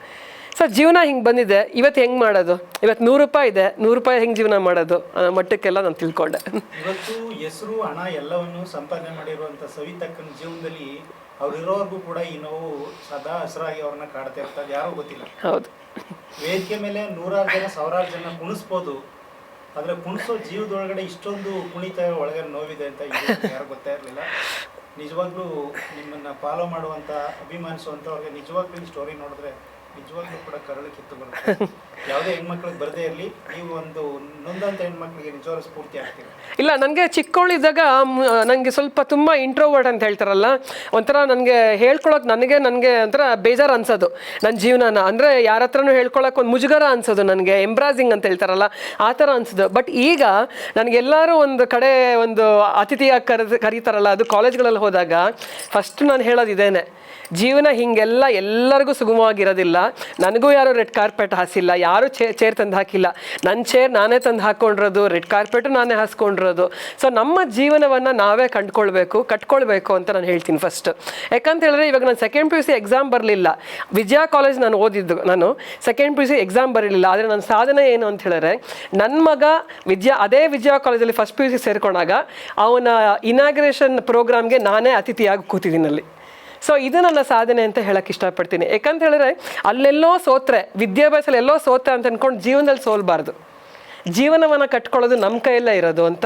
ಸೊ ಜೀವನ ಹಿಂಗೆ ಬಂದಿದೆ. ಇವತ್ತು ಹೆಂಗೆ ಮಾಡೋದು? ಇವತ್ತು 100 ರೂಪಾಯಿ ಇದೆ, 100 ರೂಪಾಯಿ ಹೆಂಗೆ ಜೀವನ ಮಾಡೋದು ಮಟ್ಟಕ್ಕೆಲ್ಲ ನಾನು ತಿಳ್ಕೊಂಡೆ. ಇವತ್ತು ಹೆಸರು, ಹಣ ಎಲ್ಲವನ್ನು ಸಂಪಾದನೆ ಮಾಡಿರುವಂಥ ಸವಿತಕ್ಕನ ಜೀವನದಲ್ಲಿ ಅವ್ರಿರೋರ್ಗೂ ಕೂಡ ಈ ನೋವು ಸದಾ ಹಸಿರಾಗಿ ಅವ್ರನ್ನ ಕಾಡ್ತಾ ಇರ್ತದೆ, ಯಾರೂ ಗೊತ್ತಿಲ್ಲ. ಹೌದು, ವೇದಿಕೆ ಮೇಲೆ 100 ಜನ 1000 ಜನ ಕುಣಿಸ್ಬೋದು, ಆದರೆ ಕುಣಿಸೋ ಜೀವದೊಳಗಡೆ ಇಷ್ಟೊಂದು ಕುಣಿತ ಒಳಗಡೆ ನೋವಿದೆ ಅಂತ ಯಾರು ಗೊತ್ತೇ ಇರಲಿಲ್ಲ. ನಿಜವಾಗ್ಲೂ ನಿಮ್ಮನ್ನು ಫಾಲೋ ಮಾಡುವಂಥ, ಅಭಿಮಾನಿಸುವಂಥವ್ರಿಗೆ ನಿಜವಾಗ್ಲೂ ಈ ಸ್ಟೋರಿ ನೋಡಿದ್ರೆ ನಿಜವಾಗ್ಲೂ ಕೂಡ ಕರಳು ಕಿತ್ತು ಬರುತ್ತೆ. ಯಾವುದೇ ಹೆಣ್ಮಕ್ಳಿಗೆ ಬರದೇ ಇರಲಿ, ನೀವು ಒಂದು ನೊಂದಂಥ ಹೆಣ್ಮಕ್ಳಿಗೆ ನಿಜವಾಗ್ಲೂ ಸ್ಫೂರ್ತಿ ಆಗ್ತೀರಿ. ಇಲ್ಲ, ನನಗೆ ಚಿಕ್ಕವಳಿದ್ದಾಗ ನನಗೆ ಸ್ವಲ್ಪ ತುಂಬ ಇಂಟ್ರೋವರ್ಟ್ ಅಂತ ಹೇಳ್ತಾರಲ್ಲ, ಒಂಥರ ನನಗೆ ಹೇಳ್ಕೊಳಕ್ಕೆ ನನಗೆ ಒಂಥರ ಬೇಜಾರು ಅನ್ಸೋದು ನನ್ನ ಜೀವನನ. ಅಂದರೆ ಯಾರ ಹತ್ರನೂ ಹೇಳ್ಕೊಳಕ್ಕೆ ಒಂದು ಮುಜುಗರ ಅನ್ಸೋದು ನನಗೆ, ಎಂಬ್ರಾಸಿಂಗ್ ಅಂತ ಹೇಳ್ತಾರಲ್ಲ ಆ ಥರ ಅನ್ಸೋದು. ಬಟ್ ಈಗ ನನಗೆಲ್ಲರೂ ಒಂದು ಕಡೆ ಒಂದು ಅತಿಥಿಯಾಗಿ ಕರೀತಾರಲ್ಲ, ಅದು ಕಾಲೇಜ್ಗಳಲ್ಲಿ ಹೋದಾಗ ಫಸ್ಟ್ ನಾನು ಹೇಳೋದು ಇದೇನೆ, ಜೀವನ ಹೀಗೆಲ್ಲ ಎಲ್ಲರಿಗೂ ಸುಗಮವಾಗಿರೋದಿಲ್ಲ. ನನಗೂ ಯಾರು ರೆಡ್ ಕಾರ್ಪೆಟ್ ಹಾಸಿಲ್ಲ, ಯಾರು ಚೇರ್ ತಂದು ಹಾಕಿಲ್ಲ, ನನ್ನ ಚೇರ್ ನಾನೇ ತಂದು ಹಾಕ್ಕೊಂಡಿರೋದು, ರೆಡ್ ಕಾರ್ಪೆಟು ನಾನೇ ಹಾಸ್ಕೊಂಡಿರೋದು. ಸೊ ನಮ್ಮ ಜೀವನವನ್ನು ನಾವೇ ಕಟ್ಕೊಳ್ಬೇಕು ಅಂತ ನಾನು ಹೇಳ್ತೀನಿ ಫಸ್ಟ್. ಯಾಕಂತ ಹೇಳಿದ್ರೆ ಇವಾಗ ನಾನು ಸೆಕೆಂಡ್ PUC ಎಕ್ಸಾಮ್ ಬರಲಿಲ್ಲ, ವಿಜಯ ಕಾಲೇಜ್ ನಾನು ಓದಿದ್ದು, ನಾನು ಸೆಕೆಂಡ್ PUC ಎಕ್ಸಾಮ್ ಬರಲಿಲ್ಲ. ಆದರೆ ನನ್ನ ಸಾಧನೆ ಏನು ಅಂತ ಹೇಳಿದ್ರೆ, ನನ್ನ ಮಗ ಅದೇ ವಿಜಯ ಕಾಲೇಜಲ್ಲಿ ಫಸ್ಟ್ PUC ಸೇರ್ಕೊಂಡಾಗ ಅವನ ಇನಾಗ್ರೇಷನ್ ಪ್ರೋಗ್ರಾಮ್ಗೆ ನಾನೇ ಅತಿಥಿಯಾಗಿ ಕೂತಿದ್ದೀನಿ ಅಲ್ಲಿ. ಸೊ ಇದು ನನ್ನ ಸಾಧನೆ ಅಂತ ಹೇಳಕ್ಕೆ ಇಷ್ಟಪಡ್ತೀನಿ. ಯಾಕಂತ ಹೇಳಿದ್ರೆ ಅಲ್ಲೆಲ್ಲೋ ಸೋತ್ರೆ, ವಿದ್ಯಾಭ್ಯಾಸದಲ್ಲಿ ಎಲ್ಲೋ ಸೋತ್ರೆ ಅಂತ ಅಂದ್ಕೊಂಡು ಜೀವನದಲ್ಲಿ ಸೋಲ್ಬಾರ್ದು. ಜೀವನವನ್ನು ಕಟ್ಕೊಳ್ಳೋದು ನಮ್ಮ ಕೈಯಲ್ಲೇ ಇರೋದು ಅಂತ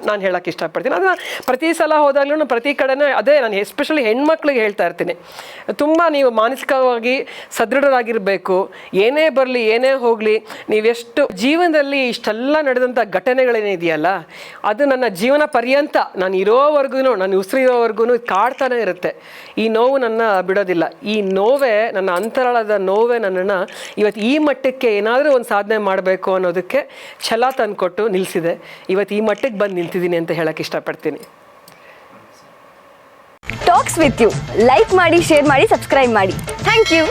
ನಾನು ಹೇಳಕ್ಕೆ ಇಷ್ಟಪಡ್ತೀನಿ. ಅದನ್ನು ಪ್ರತಿ ಸಲ ಹೋದಾಗಲೂ ಪ್ರತಿ ಕಡೆನೇ ಅದೇ ನಾನು ಎಸ್ಪೆಷಲಿ ಹೆಣ್ಮಕ್ಳಿಗೆ ಹೇಳ್ತಾ ಇರ್ತೀನಿ, ತುಂಬ ನೀವು ಮಾನಸಿಕವಾಗಿ ಸದೃಢರಾಗಿರಬೇಕು. ಏನೇ ಬರಲಿ ಏನೇ ಹೋಗಲಿ, ನೀವೆಷ್ಟು ಜೀವನದಲ್ಲಿ ಇಷ್ಟೆಲ್ಲ ನಡೆದಂಥ ಘಟನೆಗಳೇನಿದೆಯಲ್ಲ, ಅದು ನನ್ನ ಜೀವನ ಪರ್ಯಂತ ನಾನು ಇರೋವರೆಗೂ, ನಾನು ಉಸಿರಿರೋವರೆಗೂ ಕಾಡ್ತಾನೆ ಇರುತ್ತೆ. ಈ ನೋವು ನನ್ನ ಬಿಡೋದಿಲ್ಲ. ಈ ನೋವೇ, ನನ್ನ ಅಂತರಾಳದ ನೋವೇ ನನ್ನನ್ನು ಇವತ್ತು ಈ ಮಟ್ಟಕ್ಕೆ ಏನಾದರೂ ಒಂದು ಸಾಧನೆ ಮಾಡಬೇಕು ಅನ್ನೋದಕ್ಕೆ ಛಲ ತಂದುಕೊಟ್ಟು ನಿಲ್ಲಿಸಿದೆ. ಇವತ್ತು ಈ ಮಟ್ಟಿಗೆ ಬಂದು ನಿಲ್ತಿದ್ದೀನಿ ಅಂತ ಹೇಳಕ್ಕೆ ಇಷ್ಟಪಡ್ತೀನಿ. ಟಾಕ್ಸ್ ವಿತ್ ಯು ಲೈಕ್ ಮಾಡಿ, ಶೇರ್ ಮಾಡಿ, ಸಬ್ಸ್ಕ್ರೈಬ್ ಮಾಡಿ. Thank you.